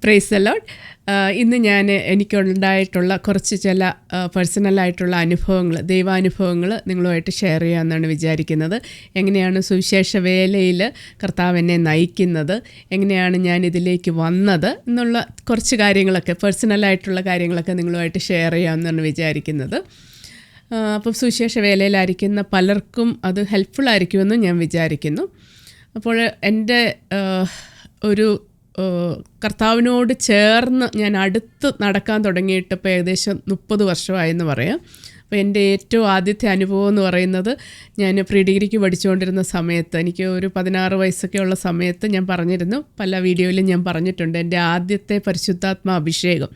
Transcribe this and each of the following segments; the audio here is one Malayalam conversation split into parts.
Praise the Lord. ഇന്ന് ഞാൻ എനിക്കുണ്ടായിട്ടുള്ള കുറച്ച് ചില പേഴ്സണലായിട്ടുള്ള അനുഭവങ്ങൾ, ദൈവാനുഭവങ്ങൾ നിങ്ങളുമായിട്ട് ഷെയർ ചെയ്യാമെന്നാണ് വിചാരിക്കുന്നത്. എങ്ങനെയാണ് സുവിശേഷ വേലയിൽ കർത്താവ് എന്നെ നയിക്കുന്നത്, എങ്ങനെയാണ് ഞാൻ ഇതിലേക്ക് വന്നത് എന്നുള്ള കുറച്ച് കാര്യങ്ങളൊക്കെ, പേഴ്സണലായിട്ടുള്ള കാര്യങ്ങളൊക്കെ നിങ്ങളുമായിട്ട് ഷെയർ ചെയ്യാമെന്നാണ് വിചാരിക്കുന്നത്. അപ്പം സുവിശേഷ വേലയിലായിരിക്കുന്ന പലർക്കും അത് ഹെൽപ്ഫുള്ളായിരിക്കുമെന്ന് ഞാൻ വിചാരിക്കുന്നു. അപ്പോൾ എൻ്റെ ഒരു കർത്താവിനോട് ചേർന്ന് ഞാൻ അടുത്ത് നടക്കാൻ തുടങ്ങിയിട്ട് ഇപ്പോൾ ഏകദേശം 30 വർഷമായെന്ന് പറയാം. അപ്പോൾ എൻ്റെ ഏറ്റവും ആദ്യത്തെ അനുഭവം എന്ന് പറയുന്നത്, ഞാൻ പ്രീ ഡിഗ്രിക്ക് പഠിച്ചുകൊണ്ടിരുന്ന സമയത്ത്, എനിക്ക് ഒരു 16 വയസ്സൊക്കെ ഉള്ള സമയത്ത് ഞാൻ പറഞ്ഞിരുന്നു, പല വീഡിയോയിലും ഞാൻ പറഞ്ഞിട്ടുണ്ട്, എൻ്റെ ആദ്യത്തെ പരിശുദ്ധാത്മ അഭിഷേകം,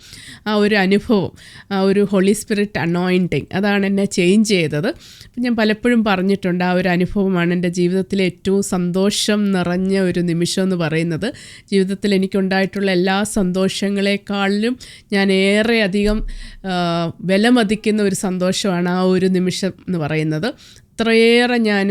ആ ഒരു അനുഭവം, ആ ഒരു ഹോളി സ്പിരിറ്റ് അനോയിൻറ്റിങ്, അതാണ് എന്നെ ചേഞ്ച് ചെയ്തത്. അപ്പം ഞാൻ പലപ്പോഴും പറഞ്ഞിട്ടുണ്ട്, ആ ഒരു അനുഭവമാണ് എൻ്റെ ജീവിതത്തിലെ ഏറ്റവും സന്തോഷം നിറഞ്ഞ ഒരു നിമിഷം എന്ന് പറയുന്നത്. ജീവിതത്തിൽ എനിക്കുണ്ടായിട്ടുള്ള എല്ലാ സന്തോഷങ്ങളെക്കാളിലും ഞാൻ ഏറെ അധികം വിലമതിക്കുന്ന ഒരു സന്തോഷമാണ് ആ ഒരു നിമിഷം എന്ന് പറയുന്നത്. അത്രയേറെ ഞാൻ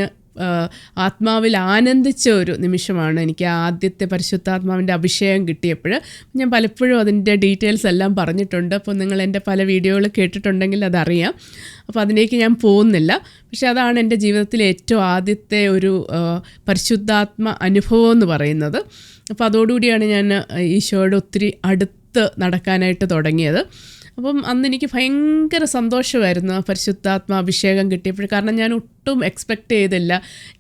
ആത്മാവിൽ ആനന്ദിച്ച ഒരു നിമിഷമാണ് എനിക്ക് ആദ്യത്തെ പരിശുദ്ധാത്മാവിൻ്റെ അഭിഷേകം കിട്ടിയപ്പോൾ. ഞാൻ പലപ്പോഴും അതിൻ്റെ ഡീറ്റെയിൽസ് എല്ലാം പറഞ്ഞിട്ടുണ്ട്. അപ്പോൾ നിങ്ങൾ എൻ്റെ പല വീഡിയോകൾ കേട്ടിട്ടുണ്ടെങ്കിൽ അതറിയാം. അപ്പോൾ അതിലേക്ക് ഞാൻ പോകുന്നില്ല. പക്ഷെ അതാണ് എൻ്റെ ജീവിതത്തിലെ ഏറ്റവും ആദ്യത്തെ ഒരു പരിശുദ്ധാത്മ അനുഭവം എന്ന് പറയുന്നത്. അപ്പോൾ അതോടുകൂടിയാണ് ഞാൻ ഈശോയുടെ ഒത്തിരി അടുത്ത് നടക്കാനായിട്ട് തുടങ്ങിയത്. അപ്പം അന്ന് എനിക്ക് ഭയങ്കര സന്തോഷമായിരുന്നു ആ പരിശുദ്ധാത്മ അഭിഷേകം കിട്ടിയപ്പോൾ. കാരണം ഞാൻ ഒട്ടും എക്സ്പെക്റ്റ് ചെയ്തില്ല,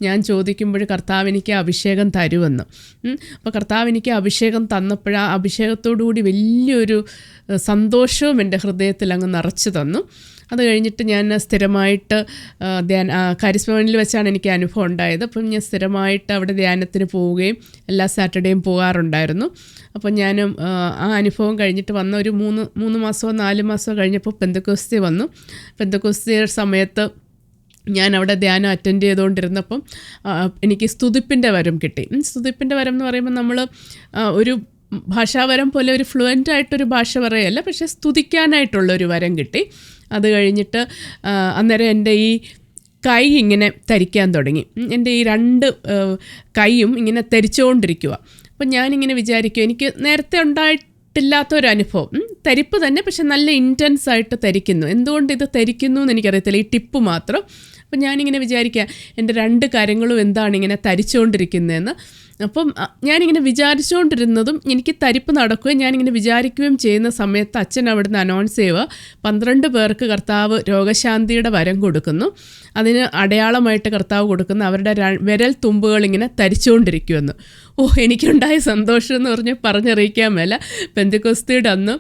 ഞാൻ ചോദിക്കുമ്പോൾ കർത്താവ് എനിക്ക് അഭിഷേകം തരുമെന്ന്. അപ്പോൾ കർത്താവ് എനിക്ക് അഭിഷേകം തന്നപ്പോൾ ആ അഭിഷേകത്തോടുകൂടി വലിയൊരു സന്തോഷവും എൻ്റെ ഹൃദയത്തിൽ അങ്ങ് നിറച്ചു തന്നു. അത് കഴിഞ്ഞിട്ട് ഞാൻ സ്ഥിരമായിട്ട് കരിസ്മയിൽ വെച്ചാണ് എനിക്ക് അനുഭവം ഉണ്ടായത്. അപ്പം ഞാൻ സ്ഥിരമായിട്ട് അവിടെ ധ്യാനത്തിന് പോവുകയും എല്ലാ സാറ്റർഡേയും പോകാറുണ്ടായിരുന്നു. അപ്പം ഞാനും ആ അനുഭവം കഴിഞ്ഞിട്ട് വന്ന ഒരു 3 മാസമോ 4 മാസമോ കഴിഞ്ഞപ്പോൾ പെന്തക്കോസ്തി വന്നു. പെന്തക്കോസ്തി സമയത്ത് ഞാൻ അവിടെ ധ്യാനം അറ്റൻഡ് ചെയ്തുകൊണ്ടിരുന്നപ്പം എനിക്ക് സ്തുതിപ്പിൻ്റെ വരം കിട്ടി. സ്തുതിപ്പിൻ്റെ വരം എന്ന് പറയുമ്പോൾ നമ്മൾ ഒരു ഭാഷാവരം പോലെ ഒരു ഫ്ലുവൻ്റായിട്ടൊരു ഭാഷ പറയല്ല, പക്ഷേ സ്തുതിക്കാനായിട്ടുള്ളൊരു വരം കിട്ടി. അത് കഴിഞ്ഞിട്ട് അന്നേരം എൻ്റെ ഈ കൈ ഇങ്ങനെ തരിക്കാൻ തുടങ്ങി. എൻ്റെ ഈ 2 കൈയും ഇങ്ങനെ തരിച്ചുകൊണ്ടിരിക്കുക. അപ്പം ഞാനിങ്ങനെ വിചാരിക്കും, എനിക്ക് നേരത്തെ ഉണ്ടായിട്ടില്ലാത്തൊരനുഭവം, തരിപ്പ് തന്നെ, പക്ഷെ നല്ല ഇൻറ്റൻസ് ആയിട്ട് തരിക്കുന്നു. എന്തുകൊണ്ട് ഇത് തരിക്കുന്നു എന്ന് എനിക്കറിയത്തില്ല, ഈ ടിപ്പ് മാത്രം. അപ്പം ഞാനിങ്ങനെ വിചാരിക്കുക, എൻ്റെ 2 കരങ്ങളും എന്താണ് ഇങ്ങനെ തരിച്ചുകൊണ്ടിരിക്കുന്നതെന്ന്. അപ്പം ഞാനിങ്ങനെ വിചാരിച്ചുകൊണ്ടിരുന്നതും എനിക്ക് തരിപ്പ് നടക്കുകയും ഞാനിങ്ങനെ വിചാരിക്കുകയും ചെയ്യുന്ന സമയത്ത് അച്ഛൻ അവിടുന്ന് അനൗൺസ് ചെയ്യുക, 12 പേർക്ക് കർത്താവ് രോഗശാന്തിയുടെ വരം കൊടുക്കുന്നു. അതിന് അടയാളമായിട്ട് കർത്താവ് കൊടുക്കുന്ന അവരുടെ വിരൽ തുമ്പുകൾ ഇങ്ങനെ തരിച്ചുകൊണ്ടിരിക്കുമെന്ന്. എനിക്കുണ്ടായ സന്തോഷം എന്ന് പറഞ്ഞാൽ പറഞ്ഞറിയിക്കാൻ മേല. പെന്തക്കോസ്തിയുടെ അന്ന്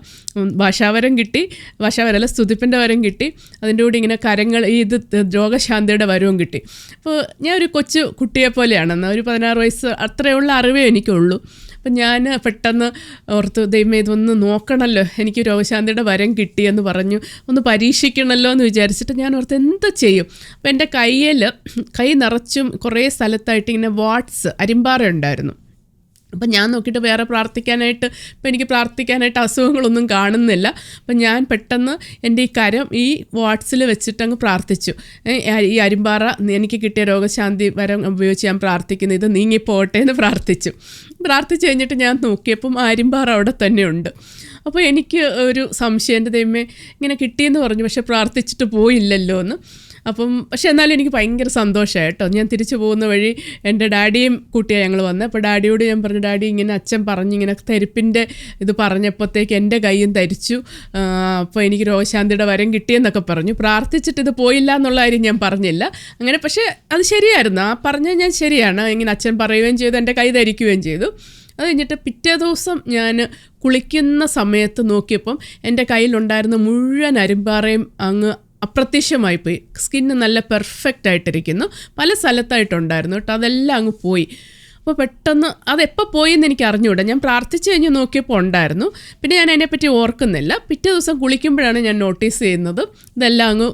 ഭാഷാവരം കിട്ടി, ഭാഷാവരല്ല സ്തുതിപ്പിൻ്റെ വരം കിട്ടി, അതിൻ്റെ കൂടി ഇങ്ങനെ കരങ്ങൾ ഇത് രോഗശാന്തിയുടെ വരവും കിട്ടി. അപ്പോൾ ഞാൻ ഒരു കൊച്ചു കുട്ടിയെ പോലെയാണെന്ന്, ഒരു 16 വയസ്സ് അത്രയുള്ള അറിവേ എനിക്കുള്ളൂ. അപ്പം ഞാൻ പെട്ടെന്ന് ഓർത്ത്, ദൈവമേ ഇതൊന്ന് നോക്കണമല്ലോ, എനിക്ക് രോഗശാന്തിയുടെ വരം കിട്ടിയെന്ന് പറഞ്ഞു, ഒന്ന് പരീക്ഷിക്കണമല്ലോ എന്ന് വിചാരിച്ചിട്ട് ഞാൻ ഓർത്ത് എന്ത് ചെയ്യും. അപ്പം എൻ്റെ കൈ നിറച്ചും കുറേ സ്ഥലത്തായിട്ട് ഇങ്ങനെ വാട്സ് അരിമ്പാറ ഉണ്ടായിരുന്നു. അപ്പം ഞാൻ നോക്കിയിട്ട് വേറെ പ്രാർത്ഥിക്കാനായിട്ട്, ഇപ്പം എനിക്ക് പ്രാർത്ഥിക്കാനായിട്ട് അസുഖങ്ങളൊന്നും കാണുന്നില്ല. അപ്പം ഞാൻ പെട്ടെന്ന് എൻ്റെ ഈ കരം ഈ വാട്സിൽ വെച്ചിട്ടങ്ങ് പ്രാർത്ഥിച്ചു. ഈ അരിമ്പാറ എനിക്ക് കിട്ടിയ രോഗശാന്തി വരം ഉപയോഗിച്ച് ഞാൻ പ്രാർത്ഥിക്കുന്നു, ഇത് നീങ്ങിപ്പോട്ടെ എന്ന് പ്രാർത്ഥിച്ചു കഴിഞ്ഞിട്ട് ഞാൻ നോക്കിയപ്പം ആ അരിമ്പാറ അവിടെ തന്നെ ഉണ്ട്. അപ്പോൾ എനിക്ക് ഒരു സംശയം, എൻ്റെ ദൈവമേ ഇങ്ങനെ കിട്ടിയെന്ന് പറഞ്ഞു, പക്ഷെ പ്രാർത്ഥിച്ചിട്ട് പോയില്ലല്ലോ എന്ന്. പക്ഷെ എന്നാലും എനിക്ക് ഭയങ്കര സന്തോഷമായി കേട്ടോ. ഞാൻ തിരിച്ചു പോകുന്ന വഴി എൻ്റെ ഡാഡിയും കൂട്ടിയാണ് ഞങ്ങൾ വന്നത്. അപ്പോൾ ഡാഡിയോട് ഞാൻ പറഞ്ഞു, ഡാഡി ഇങ്ങനെ അച്ഛൻ പറഞ്ഞിങ്ങനെ തരിപ്പിൻ്റെ ഇത് പറഞ്ഞപ്പോഴത്തേക്ക് എൻ്റെ കൈയും തരിച്ചു, അപ്പോൾ എനിക്ക് രോഗശാന്തിയുടെ വരം കിട്ടിയെന്നൊക്കെ പറഞ്ഞു. പ്രാർത്ഥിച്ചിട്ട് ഇത് പോയില്ല എന്നുള്ള കാര്യം ഞാൻ പറഞ്ഞില്ല അങ്ങനെ. പക്ഷേ അത് ശരിയായിരുന്നു, ആ പറഞ്ഞത് ഞാൻ ശരിയാണ്. ഇങ്ങനെ അച്ഛൻ പറയുകയും ചെയ്തു, എൻ്റെ കൈ ധരിക്കുകയും ചെയ്തു. അത് കഴിഞ്ഞിട്ട് പിറ്റേ ദിവസം ഞാൻ കുളിക്കുന്ന സമയത്ത് നോക്കിയപ്പം എൻ്റെ കയ്യിലുണ്ടായിരുന്ന മുഴുവൻ അരിമ്പാറയും അങ്ങ് അപ്രത്യക്ഷമായിപ്പോയി. സ്കിന്ന് നല്ല പെർഫെക്റ്റ് ആയിട്ടിരിക്കുന്നു, പല സ്ഥലത്തായിട്ടുണ്ടായിരുന്നു കേട്ടോ, അതെല്ലാം അങ്ങ് പോയി. അപ്പോൾ പെട്ടെന്ന് അതെപ്പോൾ പോയി എന്ന് എനിക്ക് അറിഞ്ഞുകൂടാ. ഞാൻ പ്രാർത്ഥിച്ച് കഴിഞ്ഞ് നോക്കിയപ്പോൾ ഉണ്ടായിരുന്നു, പിന്നെ ഞാൻ അതിനെപ്പറ്റി ഓർക്കുന്നില്ല. പിറ്റേ ദിവസം കുളിക്കുമ്പോഴാണ് ഞാൻ നോട്ടീസ് ചെയ്യുന്നത് ഇതെല്ലാം അങ്ങ്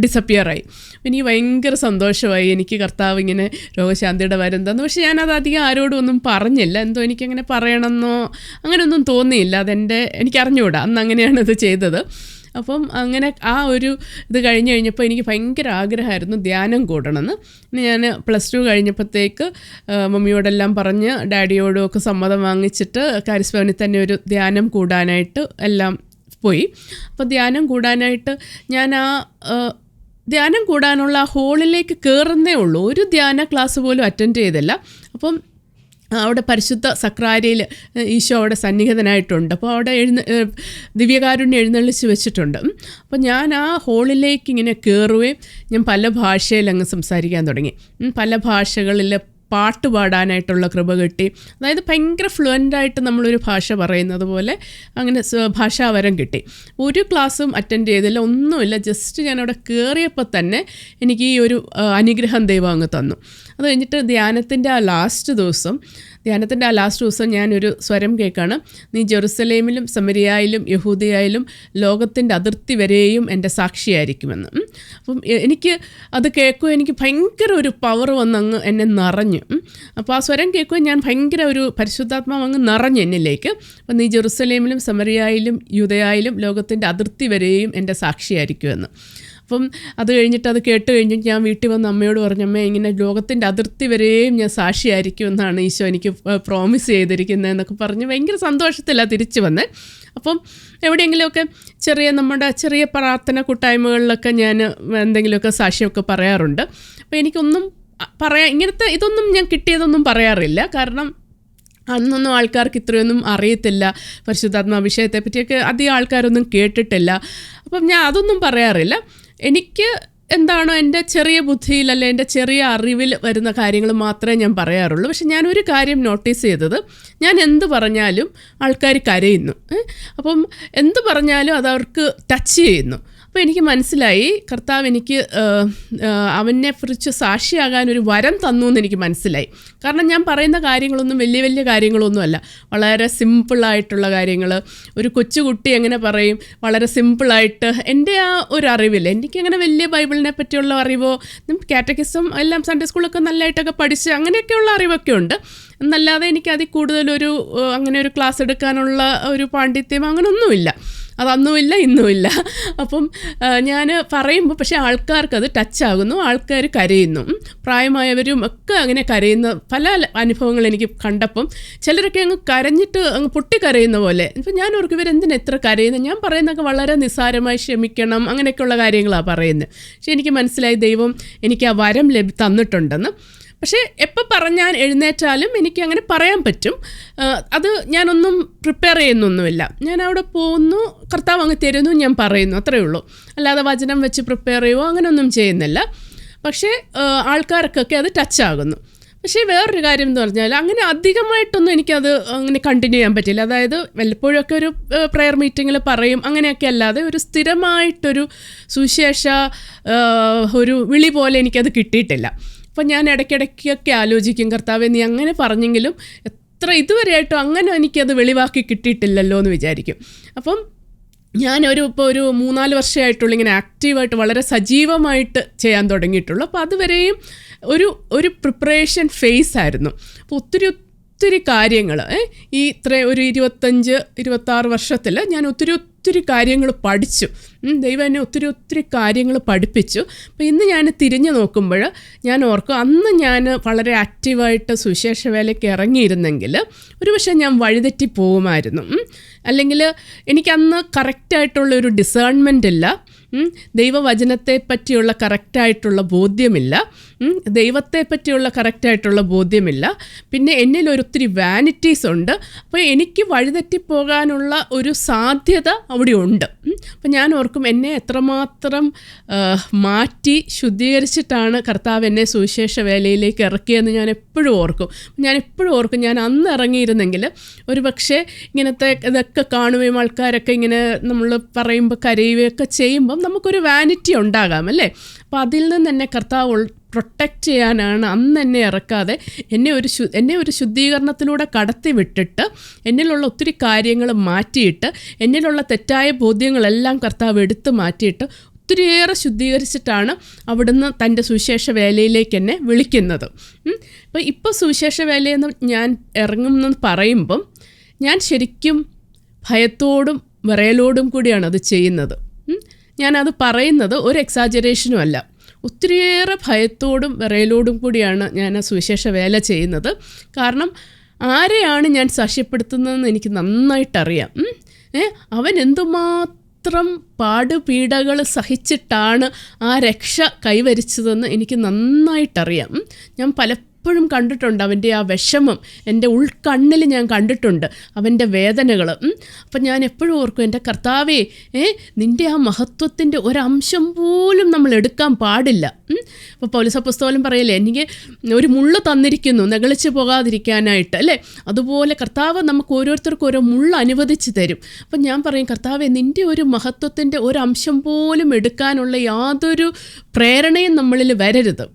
ഡിസപ്പിയറായി. എനിക്ക് ഭയങ്കര സന്തോഷമായി, എനിക്ക് കർത്താവ് ഇങ്ങനെ രോഗശാന്തിയുടെ വരുന്നതെന്ന്. പക്ഷേ ഞാനത് അധികം ആരോടും ഒന്നും പറഞ്ഞില്ല, എന്തോ എനിക്കങ്ങനെ പറയണമെന്നോ അങ്ങനെയൊന്നും തോന്നിയില്ല. എനിക്കറിഞ്ഞുകൂടാ, അന്ന് അങ്ങനെയാണ് ഇത് ചെയ്തത്. അപ്പം അങ്ങനെ ആ ഒരു ഇത് കഴിഞ്ഞ് കഴിഞ്ഞപ്പോൾ എനിക്ക് ഭയങ്കര ആഗ്രഹമായിരുന്നു ധ്യാനം കൂടണമെന്ന്. ഞാൻ +2 കഴിഞ്ഞപ്പോഴത്തേക്ക് മമ്മിയോടെല്ലാം പറഞ്ഞ് ഡാഡിയോടും ഒക്കെ സമ്മതം വാങ്ങിച്ചിട്ട് കാരിസ്ഭവനിൽ തന്നെ ഒരു ധ്യാനം കൂടാനായിട്ട് എല്ലാം പോയി. അപ്പോൾ ധ്യാനം കൂടാനായിട്ട് ഞാൻ ധ്യാനം കൂടാനുള്ള ആ ഹോളിലേക്ക് കയറുന്നേ ഉള്ളൂ, ഒരു ധ്യാന ക്ലാസ് പോലും അറ്റൻഡ് ചെയ്തില്ല. അപ്പം അവിടെ പരിശുദ്ധ സക്രാരിയിൽ ഈശോ അവിടെ സന്നിഹിതനായിട്ടുണ്ട്. അപ്പോൾ അവിടെ ദിവ്യകാരുണ്യം എഴുന്നള്ളിച്ച് വെച്ചിട്ടുണ്ട്. അപ്പോൾ ഞാൻ ആ ഹോളിലേക്ക് ഇങ്ങനെ കയറുകയും ഞാൻ പല ഭാഷയിൽ അങ്ങ് സംസാരിക്കാൻ തുടങ്ങി. പല ഭാഷകളിൽ പാട്ട് പാടാനായിട്ടുള്ള കൃപ കിട്ടി. അതായത് ഭയങ്കര ഫ്ലുവൻ്റായിട്ട് നമ്മളൊരു ഭാഷ പറയുന്നത് പോലെ അങ്ങനെ ഭാഷാവരം കിട്ടി. ഒരു ക്ലാസ്സും അറ്റൻഡ് ചെയ്തില്ല, ഒന്നുമില്ല. ജസ്റ്റ് ഞാനവിടെ കയറിയപ്പോൾ തന്നെ എനിക്ക് ഈ ഒരു അനുഗ്രഹം ദൈവം അങ്ങ് തന്നു. അത് കഴിഞ്ഞിട്ട് ധ്യാനത്തിൻ്റെ ആ ലാസ്റ്റ് ദിവസം ഞാനൊരു സ്വരം കേൾക്കാണ്, നീ ജെറുസലേമിലും സമരിയായിലും യഹൂദയായാലും ലോകത്തിൻ്റെ അതിർത്തി വരെയും എൻ്റെ സാക്ഷിയായിരിക്കുമെന്ന്. അപ്പം എനിക്ക് അത് കേൾക്കുക, എനിക്ക് ഭയങ്കര ഒരു പവർ വന്നങ്ങ് എന്നെ നിറഞ്ഞു. അപ്പോൾ ആ സ്വരം കേൾക്കുക ഞാൻ ഭയങ്കര ഒരു പരിശുദ്ധാത്മാവ് അങ്ങ് നിറഞ്ഞു എന്നിലേക്ക്. അപ്പം നീ ജെറുസലേമിലും സമരിയായിലും യൂദയായാലും ലോകത്തിൻ്റെ അതിർത്തി വരെയും എൻ്റെ സാക്ഷിയായിരിക്കുമെന്ന്. അപ്പം അത് കഴിഞ്ഞിട്ട് അത് കേട്ട് കഴിഞ്ഞിട്ട് ഞാൻ വീട്ടിൽ വന്ന് അമ്മയോട് പറഞ്ഞു, അമ്മ ഇങ്ങനെ ലോകത്തിൻ്റെ അതിർത്തി വരെയും ഞാൻ സാക്ഷിയായിരിക്കുമെന്നാണ് ഈശോ എനിക്ക് പ്രോമിസ് ചെയ്തിരിക്കുന്നതെന്നൊക്കെ പറഞ്ഞ് ഭയങ്കര സന്തോഷത്തിലാണ് തിരിച്ചു വന്നത്. അപ്പം എവിടെയെങ്കിലുമൊക്കെ നമ്മുടെ ചെറിയ പ്രാർത്ഥന കൂട്ടായ്മകളിലൊക്കെ ഞാൻ എന്തെങ്കിലുമൊക്കെ സാക്ഷ്യമൊക്കെ പറയാറുണ്ട്. അപ്പോൾ എനിക്കൊന്നും ഇതൊന്നും ഞാൻ കിട്ടിയതൊന്നും പറയാറില്ല. കാരണം അന്നൊന്നും ആൾക്കാർക്ക് ഇത്രയൊന്നും അറിയത്തില്ല, പരിശുദ്ധാത്മാഭിഷേകത്തെ പറ്റിയൊക്കെ അധികം ആൾക്കാരൊന്നും കേട്ടിട്ടില്ല. അപ്പം ഞാൻ അതൊന്നും പറയാറില്ല. എനിക്ക് എന്താണോ എൻ്റെ ചെറിയ ബുദ്ധിയിൽ അല്ലെ എൻ്റെ ചെറിയ അറിവിൽ വരുന്ന കാര്യങ്ങൾ മാത്രമേ ഞാൻ പറയാറുള്ളൂ. പക്ഷെ ഞാനൊരു കാര്യം നോട്ടീസ് ചെയ്തത്, ഞാൻ എന്ത് പറഞ്ഞാലും ആൾക്കാർ കരയുന്നു. അപ്പം എന്ത് പറഞ്ഞാലും അതവർക്ക് ടച്ച് ചെയ്യുന്നു. അപ്പോൾ എനിക്ക് മനസ്സിലായി കർത്താവ് എനിക്ക് അവനെ കുറിച്ച് സാക്ഷിയാകാനൊരു വരം തന്നു എന്ന് എനിക്ക് മനസ്സിലായി. കാരണം ഞാൻ പറയുന്ന കാര്യങ്ങളൊന്നും വലിയ വലിയ കാര്യങ്ങളൊന്നുമല്ല, വളരെ സിമ്പിളായിട്ടുള്ള കാര്യങ്ങൾ. ഒരു കൊച്ചുകുട്ടി എങ്ങനെ പറയും, വളരെ സിമ്പിളായിട്ട് എൻ്റെ ആ ഒരു അറിവിൽ, എനിക്കങ്ങനെ വലിയ ബൈബിളിനെ പറ്റിയുള്ള അറിവോ കാറ്റക്കിസം എല്ലാം സൺഡേ സ്കൂളൊക്കെ നല്ലതായിട്ടൊക്കെ പഠിച്ച് അങ്ങനെയൊക്കെയുള്ള അറിവൊക്കെ ഉണ്ട് എന്നല്ലാതെ എനിക്ക് അതിൽ കൂടുതലൊരു അങ്ങനെ ഒരു ക്ലാസ് എടുക്കാനുള്ള ഒരു പാണ്ഡിത്യം അങ്ങനെയൊന്നുമില്ല. അതന്നുമില്ല ഇന്നുമില്ല. അപ്പം ഞാൻ പറയുമ്പോൾ പക്ഷേ ആൾക്കാർക്കത് ടച്ചാകുന്നു, ആൾക്കാർ കരയുന്നു. പ്രായമായവരും ഒക്കെ അങ്ങനെ കരയുന്ന പല അനുഭവങ്ങൾ എനിക്ക് കണ്ടപ്പം ചിലരൊക്കെ അങ്ങ് കരഞ്ഞിട്ട് അങ്ങ് പൊട്ടിക്കരയുന്ന പോലെ. ഇപ്പം ഞാൻ ഓർക്കും ഇവരെന്തിനാ എത്ര കരയുന്നത്, ഞാൻ പറയുന്നതൊക്കെ വളരെ നിസ്സാരമായി ക്ഷമിക്കണം അങ്ങനെയൊക്കെയുള്ള കാര്യങ്ങളാണ് പറയുന്നത്. പക്ഷേ എനിക്ക് മനസ്സിലായി ദൈവം എനിക്ക് ആ വരം തന്നിട്ടുണ്ടെന്ന്. പക്ഷേ എപ്പോൾ പറഞ്ഞാൽ എഴുന്നേറ്റാലും എനിക്ക് അങ്ങനെ പറയാൻ പറ്റും. അത് ഞാനൊന്നും പ്രിപ്പയർ ചെയ്യുന്നൊന്നുമില്ല. ഞാൻ അവിടെ പോകുന്നു, കർത്താവ് അങ്ങ് തരുന്നു, ഞാൻ പറയുന്നു, അത്രയേ ഉള്ളൂ. അല്ലാതെ വചനം വെച്ച് പ്രിപ്പയർ ചെയ്യുമോ അങ്ങനെയൊന്നും ചെയ്യുന്നില്ല. പക്ഷേ ആൾക്കാർക്കൊക്കെ അത് ടച്ചാകുന്നു. പക്ഷേ വേറൊരു കാര്യം എന്ന് പറഞ്ഞാൽ അങ്ങനെ അധികമായിട്ടൊന്നും എനിക്കത് അങ്ങനെ കണ്ടിന്യൂ ചെയ്യാൻ പറ്റില്ല. അതായത് വല്ലപ്പോഴൊക്കെ ഒരു പ്രെയർ മീറ്റിങ്ങിൽ പറയും, അങ്ങനെയൊക്കെ അല്ലാതെ ഒരു സ്ഥിരമായിട്ടൊരു സുവിശേഷ ഒരു വിളി പോലെ എനിക്കത് കിട്ടിയിട്ടില്ല. അപ്പം ഞാൻ ഇടയ്ക്കിടയ്ക്കൊക്കെ ആലോചിക്കും, കർത്താവേ നീ അങ്ങനെ പറഞ്ഞെങ്കിലും ഇതുവരെയായിട്ടും അങ്ങനെ എനിക്കത് വെളിവാക്കി കിട്ടിയിട്ടില്ലല്ലോ എന്ന് വിചാരിക്കും. അപ്പം ഇപ്പോൾ ഒരു 3-4 വർഷമായിട്ടുള്ള ഇങ്ങനെ ആക്റ്റീവായിട്ട് വളരെ സജീവമായിട്ട് ചെയ്യാൻ തുടങ്ങിയിട്ടുള്ളൂ. അപ്പോൾ അതുവരെയും ഒരു പ്രിപ്പറേഷൻ ഫേസ് ആയിരുന്നു. അപ്പോൾ ഒത്തിരി കാര്യങ്ങൾ ഈ ഒരു 25-26 വർഷത്തിൽ ഞാൻ ഒത്തിരി കാര്യങ്ങൾ പഠിച്ചു. ദൈവം എന്നെ ഒത്തിരി കാര്യങ്ങൾ പഠിപ്പിച്ചു. അപ്പോൾ ഇന്ന് ഞാൻ തിരിഞ്ഞു നോക്കുമ്പോൾ ഞാൻ ഓർക്കും, അന്ന് ഞാൻ വളരെ ആക്റ്റീവായിട്ട് സുവിശേഷ വേലയ്ക്ക് ഇറങ്ങിയിരുന്നെങ്കിൽ ഒരുപക്ഷെ ഞാൻ വഴിതെറ്റി പോകുമായിരുന്നു. അല്ലെങ്കിൽ എനിക്കന്ന് കറക്റ്റായിട്ടുള്ളൊരു ഡിസേൺമെൻ്റ് ഇല്ല, ദൈവവചനത്തെ പറ്റിയുള്ള കറക്റ്റായിട്ടുള്ള ബോധ്യമില്ല, ദൈവത്തെ പറ്റിയുള്ള കറക്റ്റായിട്ടുള്ള ബോധ്യമില്ല. പിന്നെ എന്നിൽ ഒത്തിരി വാനിറ്റീസ് ഉണ്ട്. അപ്പോൾ എനിക്ക് വഴിതെറ്റിപ്പോകാനുള്ള ഒരു സാധ്യത അവിടെ ഉണ്ട്. അപ്പം ഞാൻ ഓർക്കും, എന്നെ എത്രമാത്രം മാറ്റി ശുദ്ധീകരിച്ചിട്ടാണ് കർത്താവ് എന്നെ സുവിശേഷ വേലയിലേക്ക് ഇറക്കിയെന്ന് ഞാൻ എപ്പോഴും ഓർക്കും. ഞാൻ അന്ന് ഇറങ്ങിയിരുന്നെങ്കിൽ ഒരു പക്ഷേ ഇങ്ങനത്തെ ഇതൊക്കെ കാണുകയും ആൾക്കാരൊക്കെ ഇങ്ങനെ നമ്മൾ പറയുമ്പോൾ കരയുകയൊക്കെ ചെയ്യുമ്പം നമുക്കൊരു വാനിറ്റി ഉണ്ടാകാം അല്ലേ. അപ്പോൾ അതിൽ നിന്ന് എന്നെ കർത്താവ് പ്രൊട്ടക്റ്റ് ചെയ്യാനാണ് അന്ന് എന്നെ ഇറക്കാതെ എന്നെ ഒരു ശുദ്ധീകരണത്തിലൂടെ കടത്തി വിട്ടിട്ട് എന്നിലുള്ള ഒത്തിരി കാര്യങ്ങൾ മാറ്റിയിട്ട് എന്നിലുള്ള തെറ്റായ ബോധ്യങ്ങളെല്ലാം കർത്താവ് എടുത്ത് മാറ്റിയിട്ട് ഒത്തിരിയേറെ ശുദ്ധീകരിച്ചിട്ടാണ് അവിടുന്ന് തൻ്റെ സുവിശേഷ വേലയിലേക്ക് എന്നെ വിളിക്കുന്നത്. ഇപ്പോൾ സുവിശേഷ വേലയെന്ന് ഞാൻ ഇറങ്ങുമെന്ന് പറയുമ്പം ഞാൻ ശരിക്കും ഭയത്തോടും വിറയലോടും കൂടിയാണ് അത് ചെയ്യുന്നത്. ഞാനത് പറയുന്നത് ഒരു എക്സാജറേഷനും അല്ല. ഒത്തിരിയേറെ ഭയത്തോടും വിറയലോടും കൂടിയാണ് ഞാൻ ആ സുവിശേഷ വേല ചെയ്യുന്നത്. കാരണം ആരെയാണ് ഞാൻ സാക്ഷ്യപ്പെടുത്തുന്നതെന്ന് എനിക്ക് നന്നായിട്ടറിയാം. അവൻ എന്തുമാത്രം പാടുപീഡകൾ സഹിച്ചിട്ടാണ് ആ രക്ഷ കൈവരിച്ചതെന്ന് എനിക്ക് നന്നായിട്ടറിയാം. ഞാൻ പലപ്പോഴും കണ്ടിട്ടുണ്ട് അവൻ്റെ ആ വിഷമം, എൻ്റെ ഉൾക്കണ്ണിൽ ഞാൻ കണ്ടിട്ടുണ്ട് അവൻ്റെ വേദനകൾ. അപ്പം ഞാൻ എപ്പോഴും ഓർക്കും, എൻ്റെ കർത്താവേ, നിൻ്റെ ആ മഹത്വത്തിൻ്റെ ഒരംശം പോലും നമ്മൾ എടുക്കാൻ പാടില്ല. അപ്പോൾ പൗലോസപ്പോസ്തലൻ പറയല്ലേ, എനിക്ക് ഒരു മുള്ള് തന്നിരിക്കുന്നു നെകളിച്ച് പോകാതിരിക്കാനായിട്ട്, അല്ലേ? അതുപോലെ കർത്താവ് നമുക്ക് ഓരോരുത്തർക്കും ഓരോ മുള്ള് അനുവദിച്ച് തരും. അപ്പം ഞാൻ പറയും, കർത്താവേ, നിൻ്റെ ഒരു മഹത്വത്തിൻ്റെ ഒരംശം പോലും എടുക്കാനുള്ള യാതൊരു പ്രേരണയും നമ്മളിൽ വരരുത്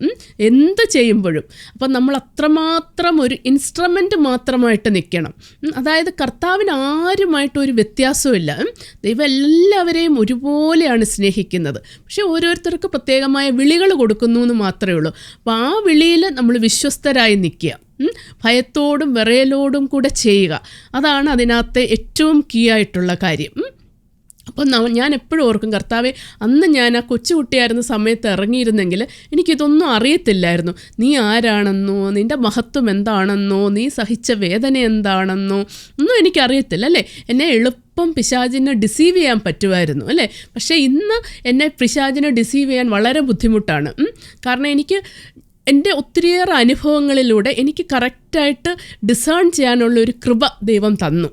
എന്ത് ചെയ്യുമ്പോഴും. അപ്പം നമ്മൾ അത്രമാത്രം ഒരു ഇൻസ്ട്രുമെൻ്റ് മാത്രമായിട്ട് നിൽക്കണം. അതായത് കർത്താവിന് ആരുമായിട്ടും ഒരു വ്യത്യാസമില്ല. ദൈവം എല്ലാവരെയും ഒരുപോലെയാണ് സ്നേഹിക്കുന്നത്. പക്ഷേ ഓരോരുത്തർക്ക് പ്രത്യേകമായ വിളികൾ കൊടുക്കുന്നു എന്ന് മാത്രമേ ഉള്ളൂ. അപ്പോൾ ആ വിളിയിൽ നമ്മൾ വിശ്വസ്തരായി നിൽക്കുക, ഭയത്തോടും വിറയലോടും കൂടെ ചെയ്യുക. അതാണ് അതിനകത്തെ ഏറ്റവും കീ ആയിട്ടുള്ള കാര്യം. അപ്പം ഞാൻ എപ്പോഴും ഓർക്കും, കർത്താവെ, അന്ന് ഞാൻ ആ കൊച്ചുകുട്ടിയായിരുന്ന സമയത്ത് ഇറങ്ങിയിരുന്നെങ്കിൽ എനിക്കിതൊന്നും അറിയത്തില്ലായിരുന്നു. നീ ആരാണെന്നോ, നിൻ്റെ മഹത്വം എന്താണെന്നോ, നീ സഹിച്ച വേദന എന്താണെന്നോ ഒന്നും എനിക്കറിയത്തില്ല, അല്ലേ? എന്നെ എളുപ്പം പിശാചിനെ ഡിസീവ് ചെയ്യാൻ പറ്റുമായിരുന്നു, അല്ലേ? പക്ഷേ ഇന്ന് എന്നെ പിശാചിനെ ഡിസീവ് ചെയ്യാൻ വളരെ ബുദ്ധിമുട്ടാണ്. കാരണം എനിക്ക് എൻ്റെ ഒത്തിരിയേറെ അനുഭവങ്ങളിലൂടെ എനിക്ക് കറക്റ്റായിട്ട് ഡിസേൺ ചെയ്യാനുള്ളൊരു കൃപ ദൈവം തന്നു.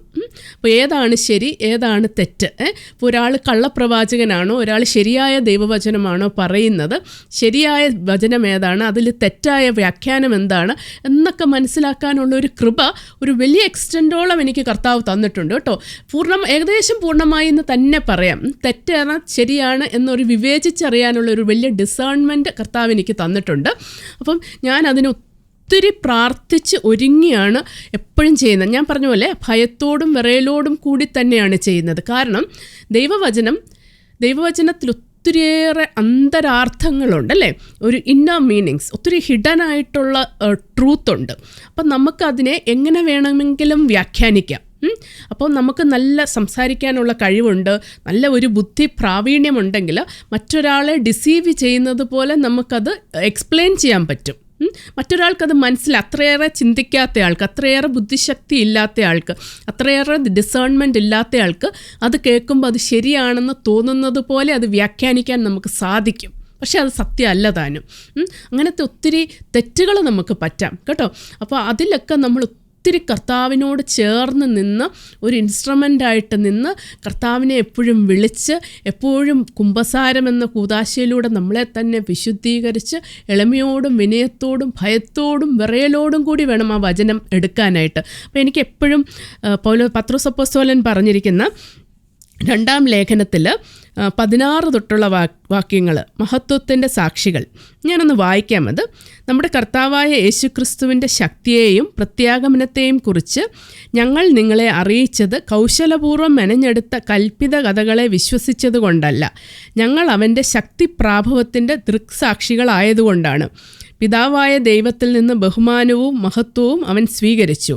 അപ്പോൾ ഏതാണ് ശരി, ഏതാണ് തെറ്റ്? ഇപ്പോൾ ഒരാൾ കള്ളപ്രവാചകനാണോ, ഒരാൾ ശരിയായ ദൈവവചനമാണോ പറയുന്നത്, ശരിയായ വചനം ഏതാണ്, അതിൽ തെറ്റായ വ്യാഖ്യാനം എന്താണ് എന്നൊക്കെ മനസ്സിലാക്കാനുള്ളൊരു കൃപ ഒരു വലിയ എക്സ്റ്റൻറ്റോളം എനിക്ക് കർത്താവ് തന്നിട്ടുണ്ട് കേട്ടോ. ഏകദേശം പൂർണ്ണമായി എന്ന് തന്നെ പറയാം. തെറ്റാണ് ശരിയാണ് എന്നൊരു വിവേചിച്ചറിയാനുള്ളൊരു വലിയ ഡിസേൺമെൻറ്റ് കർത്താവ് എനിക്ക് തന്നിട്ടുണ്ട്. അപ്പം ഞാൻ ഒത്തിരി പ്രാർത്ഥിച്ച് ഒരുങ്ങിയാണ് എപ്പോഴും ചെയ്യുന്നത്. ഞാൻ പറഞ്ഞ പോലെ ഭയത്തോടും വിറയലോടും കൂടി തന്നെയാണ് ചെയ്യുന്നത്. കാരണം ദൈവവചനത്തിൽ ഒത്തിരിയേറെ അന്തരാർത്ഥങ്ങളുണ്ട്, അല്ലേ? ഒരു ഇന്നർ മീനിങ്സ്, ഒത്തിരി ഹിഡൻ ആയിട്ടുള്ള ട്രൂത്ത് ഉണ്ട്. അപ്പം നമുക്കതിനെ എങ്ങനെ വേണമെങ്കിലും വ്യാഖ്യാനിക്കാം. അപ്പോൾ നമുക്ക് നല്ല സംസാരിക്കാനുള്ള കഴിവുണ്ട്, നല്ല ഒരു ബുദ്ധി പ്രാവീണ്യമുണ്ടെങ്കിൽ മറ്റൊരാളെ ഡിസീവ് ചെയ്യുന്നത് പോലെ നമുക്കത് എക്സ്പ്ലെയിൻ ചെയ്യാൻ പറ്റും. മറ്റൊരാൾക്കത് അത്രയേറെ ചിന്തിക്കാത്ത ആൾക്ക്, അത്രയേറെ ബുദ്ധിശക്തി ഇല്ലാത്ത ആൾക്ക്, അത്രയേറെ ഡിസേൺമെൻറ്റ് ഇല്ലാത്ത ആൾക്ക് അത് കേൾക്കുമ്പോൾ അത് ശരിയാണെന്ന് തോന്നുന്നത് പോലെ അത് വ്യാഖ്യാനിക്കാൻ നമുക്ക് സാധിക്കും. പക്ഷേ അത് സത്യമല്ല താനും. അങ്ങനത്തെ ഒത്തിരി തെറ്റുകൾ നമുക്ക് പറ്റാം കേട്ടോ. അപ്പോൾ അതിലൊക്കെ നമ്മൾ ഒത്തിരി കർത്താവിനോട് ചേർന്ന് നിന്ന് ഒരു ഇൻസ്ട്രുമെൻ്റായിട്ട് നിന്ന് കർത്താവിനെ എപ്പോഴും വിളിച്ച്, എപ്പോഴും കുമ്പസാരം എന്ന കൂദാശയിലൂടെ നമ്മളെ തന്നെ വിശുദ്ധീകരിച്ച് എളിമയോടും വിനയത്തോടും ഭയത്തോടും വിറയലോടും കൂടി വേണം ആ വചനം എടുക്കാനായിട്ട്. അപ്പോൾ എനിക്ക് എപ്പോഴും പത്രോസ് അപ്പോസ്തലൻ പറഞ്ഞിരിക്കുന്ന 2-ാം ലേഖനത്തിൽ 16 തൊട്ടുള്ള വാക്യങ്ങൾ, മഹത്വത്തിൻ്റെ സാക്ഷികൾ, ഞാനൊന്ന് വായിക്കാം. അത് നമ്മുടെ കർത്താവായ യേശുക്രിസ്തുവിൻ്റെ ശക്തിയെയും പ്രത്യാഗമനത്തെയും കുറിച്ച് ഞങ്ങൾ നിങ്ങളെ അറിയിച്ചത് കൗശലപൂർവ്വം മെനഞ്ഞെടുത്ത കൽപ്പിത കഥകളെ വിശ്വസിച്ചതുകൊണ്ടല്ല, ഞങ്ങൾ അവൻ്റെ ശക്തിപ്രാഭവത്തിൻ്റെ ദൃക്സാക്ഷികളായതുകൊണ്ടാണ്. പിതാവായ ദൈവത്തിൽ നിന്ന് ബഹുമാനവും മഹത്വവും അവൻ സ്വീകരിച്ചു.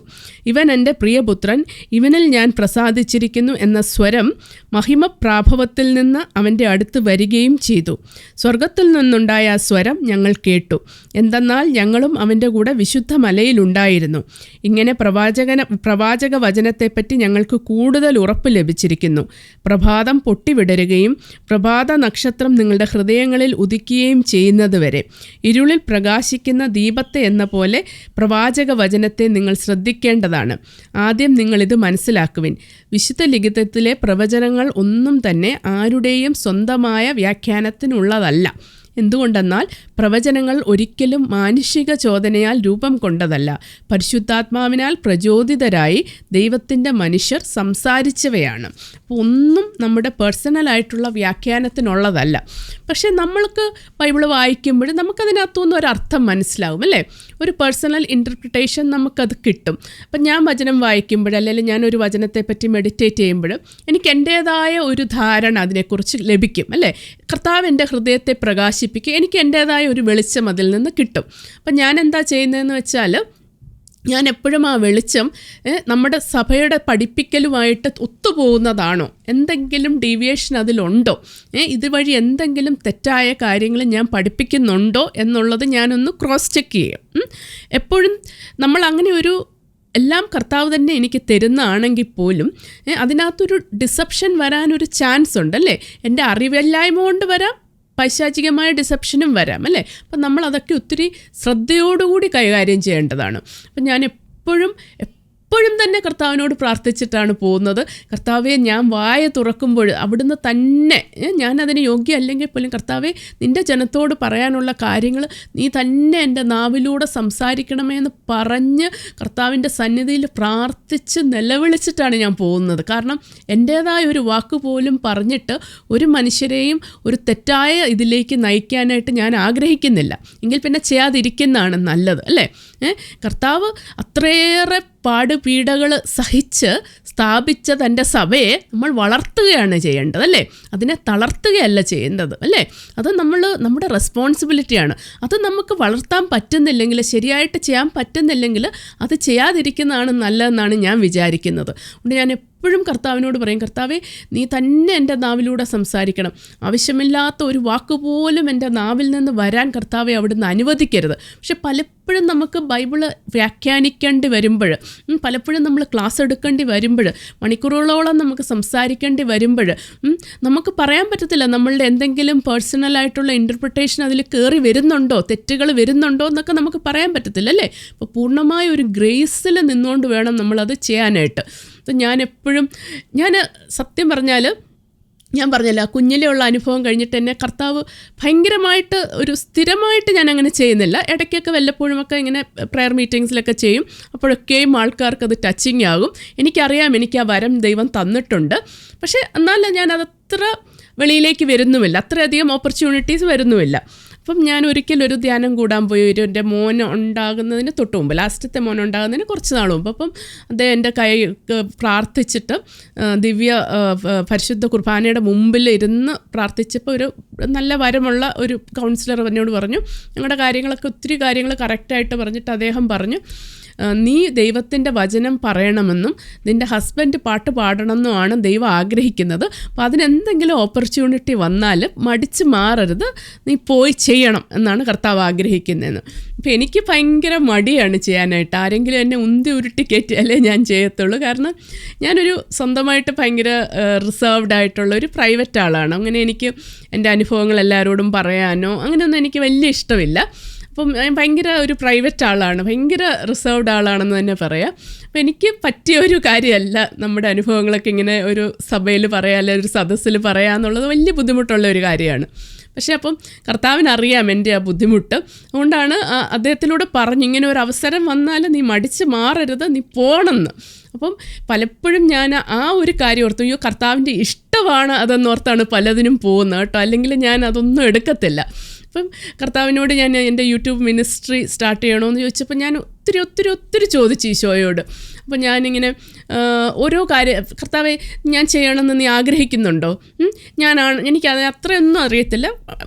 ഇവൻ എൻ്റെ പ്രിയപുത്രൻ, ഇവനിൽ ഞാൻ പ്രസാദിച്ചിരിക്കുന്നു എന്ന സ്വരം മഹിമപ്രാഭവത്തിൽ നിന്ന് അവൻ്റെ അടുത്ത് വരികയും ചെയ്തു. സ്വർഗത്തിൽ നിന്നുണ്ടായ ആ സ്വരം ഞങ്ങൾ കേട്ടു. എന്തെന്നാൽ ഞങ്ങളും അവൻ്റെ കൂടെ വിശുദ്ധ മലയിലുണ്ടായിരുന്നു. ഇങ്ങനെ പ്രവാചക വചനത്തെപ്പറ്റി ഞങ്ങൾക്ക് കൂടുതൽ ഉറപ്പ് ലഭിച്ചിരിക്കുന്നു. പ്രഭാതം പൊട്ടിവിടരുകയും പ്രഭാത നക്ഷത്രം നിങ്ങളുടെ ഹൃദയങ്ങളിൽ ഉദിക്കുകയും ചെയ്യുന്നതുവരെ ഇരുളിൽ പ്രകാശിക്കുന്ന ദീപത്തെ എന്ന പോലെ പ്രവാചക വചനത്തെ നിങ്ങൾ ശ്രദ്ധിക്കേണ്ടതാണ്. ആദ്യം നിങ്ങളിത് മനസ്സിലാക്കുവിൻ. വിശുദ്ധ ലിഖിതത്തിലെ പ്രവചനങ്ങൾ ഒന്നും തന്നെ ആരുടെയും സ്വന്തമായ വ്യാഖ്യാനത്തിനുള്ളതല്ല. എന്തുകൊണ്ടെന്നാൽ പ്രവചനങ്ങൾ ഒരിക്കലും മാനുഷിക ചോദനയാൽ രൂപം കൊണ്ടതല്ല, പരിശുദ്ധാത്മാവിനാൽ പ്രചോദിതരായി ദൈവത്തിൻ്റെ മനുഷ്യർ സംസാരിച്ചവയാണ്. അപ്പോൾ ഒന്നും നമ്മുടെ പേഴ്സണലായിട്ടുള്ള വ്യാഖ്യാനത്തിനുള്ളതല്ല. പക്ഷേ നമ്മൾക്ക് ബൈബിള് വായിക്കുമ്പോൾ നമുക്കതിനകത്തുനിന്ന് ഒരർത്ഥം മനസ്സിലാവും, അല്ലേ? ഒരു പേഴ്സണൽ ഇൻ്റർപ്രിട്ടേഷൻ നമുക്കത് കിട്ടും. അപ്പം ഞാൻ വചനം വായിക്കുമ്പോൾ, അല്ലെങ്കിൽ ഞാനൊരു വചനത്തെപ്പറ്റി മെഡിറ്റേറ്റ് ചെയ്യുമ്പോൾ എനിക്ക് എൻ്റേതായ ഒരു ധാരണ അതിനെക്കുറിച്ച് ലഭിക്കും, അല്ലേ? കർത്താവ് എൻ്റെ ഹൃദയത്തെ പ്രകാശിപ്പിക്കുക, എനിക്ക് എൻ്റേതായ ഒരു വെളിച്ചം അതിൽ നിന്ന് കിട്ടും. അപ്പം ഞാൻ എന്താ ചെയ്യുന്നതെന്ന് വെച്ചാൽ ഞാൻ എപ്പോഴും ആ വെളിച്ചം നമ്മുടെ സഭയുടെ പഠിപ്പിക്കലുമായിട്ട് ഒത്തുപോകുന്നതാണോ, എന്തെങ്കിലും ഡീവിയേഷൻ അതിലുണ്ടോ, ഇതുവഴി എന്തെങ്കിലും തെറ്റായ കാര്യങ്ങൾ ഞാൻ പഠിപ്പിക്കുന്നുണ്ടോ എന്നുള്ളത് ഞാനൊന്ന് ക്രോസ് ചെക്ക് ചെയ്യും. എപ്പോഴും നമ്മൾ അങ്ങനെ ഒരു എല്ലാം കർത്താവ് തന്നെ എനിക്ക് തരുന്നതാണെങ്കിൽ പോലും അതിനകത്തൊരു ഡിസപ്ഷൻ വരാനൊരു ചാൻസ് ഉണ്ടല്ലേ. എൻ്റെ അറിവില്ലായ്മ കൊണ്ട് വരാം, പൈശാചികമായ ഡിസപ്ഷനും വരാം അല്ലേ. അപ്പം നമ്മളതൊക്കെ ഒത്തിരി ശ്രദ്ധയോടുകൂടി കൈകാര്യം ചെയ്യേണ്ടതാണ്. അപ്പം ഞാൻ എപ്പോഴും തന്നെ കർത്താവിനോട് പ്രാർത്ഥിച്ചിട്ടാണ് പോകുന്നത്. കർത്താവെ, ഞാൻ വായ തുറക്കുമ്പോൾ അവിടുന്ന് തന്നെ, ഞാനതിന് യോഗ്യ അല്ലെങ്കിൽ പോലും കർത്താവെ, നിൻ്റെ ജനത്തോട് പറയാനുള്ള കാര്യങ്ങൾ നീ തന്നെ എൻ്റെ നാവിലൂടെ സംസാരിക്കണമേ എന്ന് പറഞ്ഞ് കർത്താവിൻ്റെ സന്നിധിയിൽ പ്രാർത്ഥിച്ച് നിലവിളിച്ചിട്ടാണ് ഞാൻ പോകുന്നത്. കാരണം എൻ്റേതായ ഒരു വാക്ക് പോലും പറഞ്ഞിട്ട് ഒരു മനുഷ്യരെയും ഒരു തെറ്റായ ഇതിലേക്ക് നയിക്കാനായിട്ട് ഞാൻ ആഗ്രഹിക്കുന്നില്ല. എങ്കിൽ പിന്നെ ചെയ്യാതിരിക്കുന്നതാണ് നല്ലത് അല്ലേ. കർത്താവ് അത്രയേറെ പാടുപീഡകൾ സഹിച്ച് സ്ഥാപിച്ച തൻ്റെ സഭയെ നമ്മൾ വളർത്തുകയാണ് ചെയ്യേണ്ടത് അല്ലേ. അതിനെ തളർത്തുകയല്ല ചെയ്യേണ്ടത് അല്ലേ. അത് നമ്മുടെ റെസ്പോൺസിബിലിറ്റിയാണ്. അത് നമുക്ക് വളർത്താൻ പറ്റുന്നില്ലെങ്കിൽ, ശരിയായിട്ട് ചെയ്യാൻ പറ്റുന്നില്ലെങ്കിൽ അത് ചെയ്യാതിരിക്കുന്നതാണ് നല്ലതെന്നാണ് ഞാൻ വിചാരിക്കുന്നത്. അതുകൊണ്ട് ഞാൻ എപ്പോഴും കർത്താവിനോട് പറയും, കർത്താവേ, നീ തന്നെ എൻ്റെ നാവിലൂടെ സംസാരിക്കണം. ആവശ്യമില്ലാത്ത ഒരു വാക്കുപോലും എൻ്റെ നാവിൽ നിന്ന് വരാൻ കർത്താവെ അവിടുന്ന് അനുവദിക്കരുത്. പക്ഷെ പലപ്പോഴും നമുക്ക് ബൈബിള് വ്യാഖ്യാനിക്കേണ്ടി വരുമ്പോൾ, പലപ്പോഴും നമ്മൾ ക്ലാസ് എടുക്കേണ്ടി വരുമ്പോൾ, മണിക്കൂറുകളോളം നമുക്ക് സംസാരിക്കേണ്ടി വരുമ്പോൾ നമുക്ക് പറയാൻ പറ്റത്തില്ല നമ്മളുടെ എന്തെങ്കിലും പേഴ്സണലായിട്ടുള്ള ഇൻ്റർപ്രിട്ടേഷൻ അതിൽ കയറി വരുന്നുണ്ടോ, തെറ്റുകൾ വരുന്നുണ്ടോ എന്നൊക്കെ നമുക്ക് പറയാൻ പറ്റത്തില്ല അല്ലേ. അപ്പോൾ പൂർണ്ണമായ ഒരു ഗ്രേസിൽ നിന്നുകൊണ്ട് വേണം നമ്മളത് ചെയ്യാനായിട്ട്. അപ്പം ഞാൻ സത്യം പറഞ്ഞാൽ, ഞാൻ പറഞ്ഞല്ലോ, കുഞ്ഞിലെ ഉള്ള അനുഭവം കഴിഞ്ഞിട്ട് എന്നെ കർത്താവ് ഭയങ്കരമായിട്ട് ഒരു സ്ഥിരമായിട്ട് ഞാൻ അങ്ങനെ ചെയ്യുന്നില്ല. ഇടയ്ക്കൊക്കെ വല്ലപ്പോഴുമൊക്കെ ഇങ്ങനെ പ്രെയർ മീറ്റിങ്സിലൊക്കെ ചെയ്യും. അപ്പോഴൊക്കെയും ആൾക്കാർക്കത് ടച്ചിങ് ആകും. എനിക്കറിയാം എനിക്ക് ആ വരം ദൈവം തന്നിട്ടുണ്ട്. പക്ഷേ എന്നാലും ഞാൻ അതത്ര വെളിയിലേക്ക് വരുന്നുമില്ല, അത്രയധികം ഓപ്പർച്യൂണിറ്റീസ് വരുന്നുമില്ല. അപ്പം ഞാൻ ഒരിക്കലൊരു ധ്യാനം കൂടാൻ പോയി. എൻ്റെ മോൻ ഉണ്ടാകുന്നതിന് തൊട്ട് മുമ്പ്, ലാസ്റ്റത്തെ മോൻ ഉണ്ടാകുന്നതിന് കുറച്ച് നാൾ മുമ്പ്. അപ്പം അദ്ദേഹം എൻ്റെ കൈ പ്രാർത്ഥിച്ചിട്ട് പരിശുദ്ധ കുർബാനയുടെ മുമ്പിൽ ഇരുന്ന് പ്രാർത്ഥിച്ചപ്പോൾ ഒരു നല്ല വരമുള്ള ഒരു കൗൺസിലർ എന്നോട് പറഞ്ഞു, ഞങ്ങളുടെ കാര്യങ്ങളൊക്കെ ഒത്തിരി കാര്യങ്ങൾ കറക്റ്റായിട്ട് പറഞ്ഞിട്ട് അദ്ദേഹം പറഞ്ഞു, നീ ദൈവത്തിൻ്റെ വചനം പറയണമെന്നും നിൻ്റെ ഹസ്ബൻഡ് പാട്ട് പാടണമെന്നുമാണ് ദൈവം ആഗ്രഹിക്കുന്നത്. അപ്പോൾ അതിനെന്തെങ്കിലും ഓപ്പർച്യൂണിറ്റി വന്നാൽ മടിച്ച് മാറരുത്, നീ പോയി ചെയ്യണം എന്നാണ് കർത്താവ് ആഗ്രഹിക്കുന്നതെന്ന്. അപ്പോൾ എനിക്ക് ഭയങ്കര മടിയാണ് ചെയ്യാനായിട്ട്. ആരെങ്കിലും എന്നെ ഉന്തി ഉരുട്ടി കയറ്റിയാലേ ഞാൻ ചെയ്യത്തുള്ളൂ. കാരണം ഞാനൊരു സ്വന്തമായിട്ട് ഭയങ്കര റിസർവ്ഡ് ആയിട്ടുള്ള ഒരു പ്രൈവറ്റ് ആളാണ്. അങ്ങനെ എനിക്ക് എൻ്റെ അനുഭവങ്ങൾ എല്ലാവരോടും പറയാനോ അങ്ങനെയൊന്നും എനിക്ക് വലിയ ഇഷ്ടമില്ല. അപ്പം ഞാൻ ഭയങ്കര ഒരു പ്രൈവറ്റ് ആളാണ്, ഭയങ്കര റിസർവ്ഡ് ആളാണെന്ന് തന്നെ പറയാം. അപ്പം എനിക്ക് പറ്റിയ ഒരു കാര്യമല്ല നമ്മുടെ അനുഭവങ്ങളൊക്കെ ഇങ്ങനെ ഒരു സഭയിൽ പറയുക, അല്ലെങ്കിൽ ഒരു സദസ്സിൽ പറയുക എന്നുള്ളത് വലിയ ബുദ്ധിമുട്ടുള്ള ഒരു കാര്യമാണ്. പക്ഷേ അപ്പം കർത്താവിനറിയാം എൻ്റെ ആ ബുദ്ധിമുട്ട്. അതുകൊണ്ടാണ് അദ്ദേഹത്തിലൂടെ പറഞ്ഞു, ഇങ്ങനെ ഒരു അവസരം വന്നാൽ നീ മടിച്ച് മാറരുത്, നീ പോകണമെന്ന്. അപ്പം പലപ്പോഴും ഞാൻ ആ ഒരു കാര്യം ഓർത്തു, അയ്യോ കർത്താവിൻ്റെ ഇഷ്ടമാണ് അതെന്നോർത്താണ് പലതിനും പോകുന്നത് കേട്ടോ, അല്ലെങ്കിൽ ഞാൻ അതൊന്നും എടുക്കത്തില്ല. അപ്പം കർത്താവിനോട് ഞാൻ എൻ്റെ യൂട്യൂബ് മിനിസ്ട്രി സ്റ്റാർട്ട് ചെയ്യണമെന്ന് ചോദിച്ചപ്പോൾ ഞാൻ ഒത്തിരി ചോദിച്ചു ഈശോയോട്. അപ്പോൾ ഞാനിങ്ങനെ ഓരോ കാര്യം, കർത്താവെ ഞാൻ ചെയ്യണമെന്ന് നീ ആഗ്രഹിക്കുന്നുണ്ടോ? എനിക്കത് അത്രയൊന്നും അറിയത്തില്ല,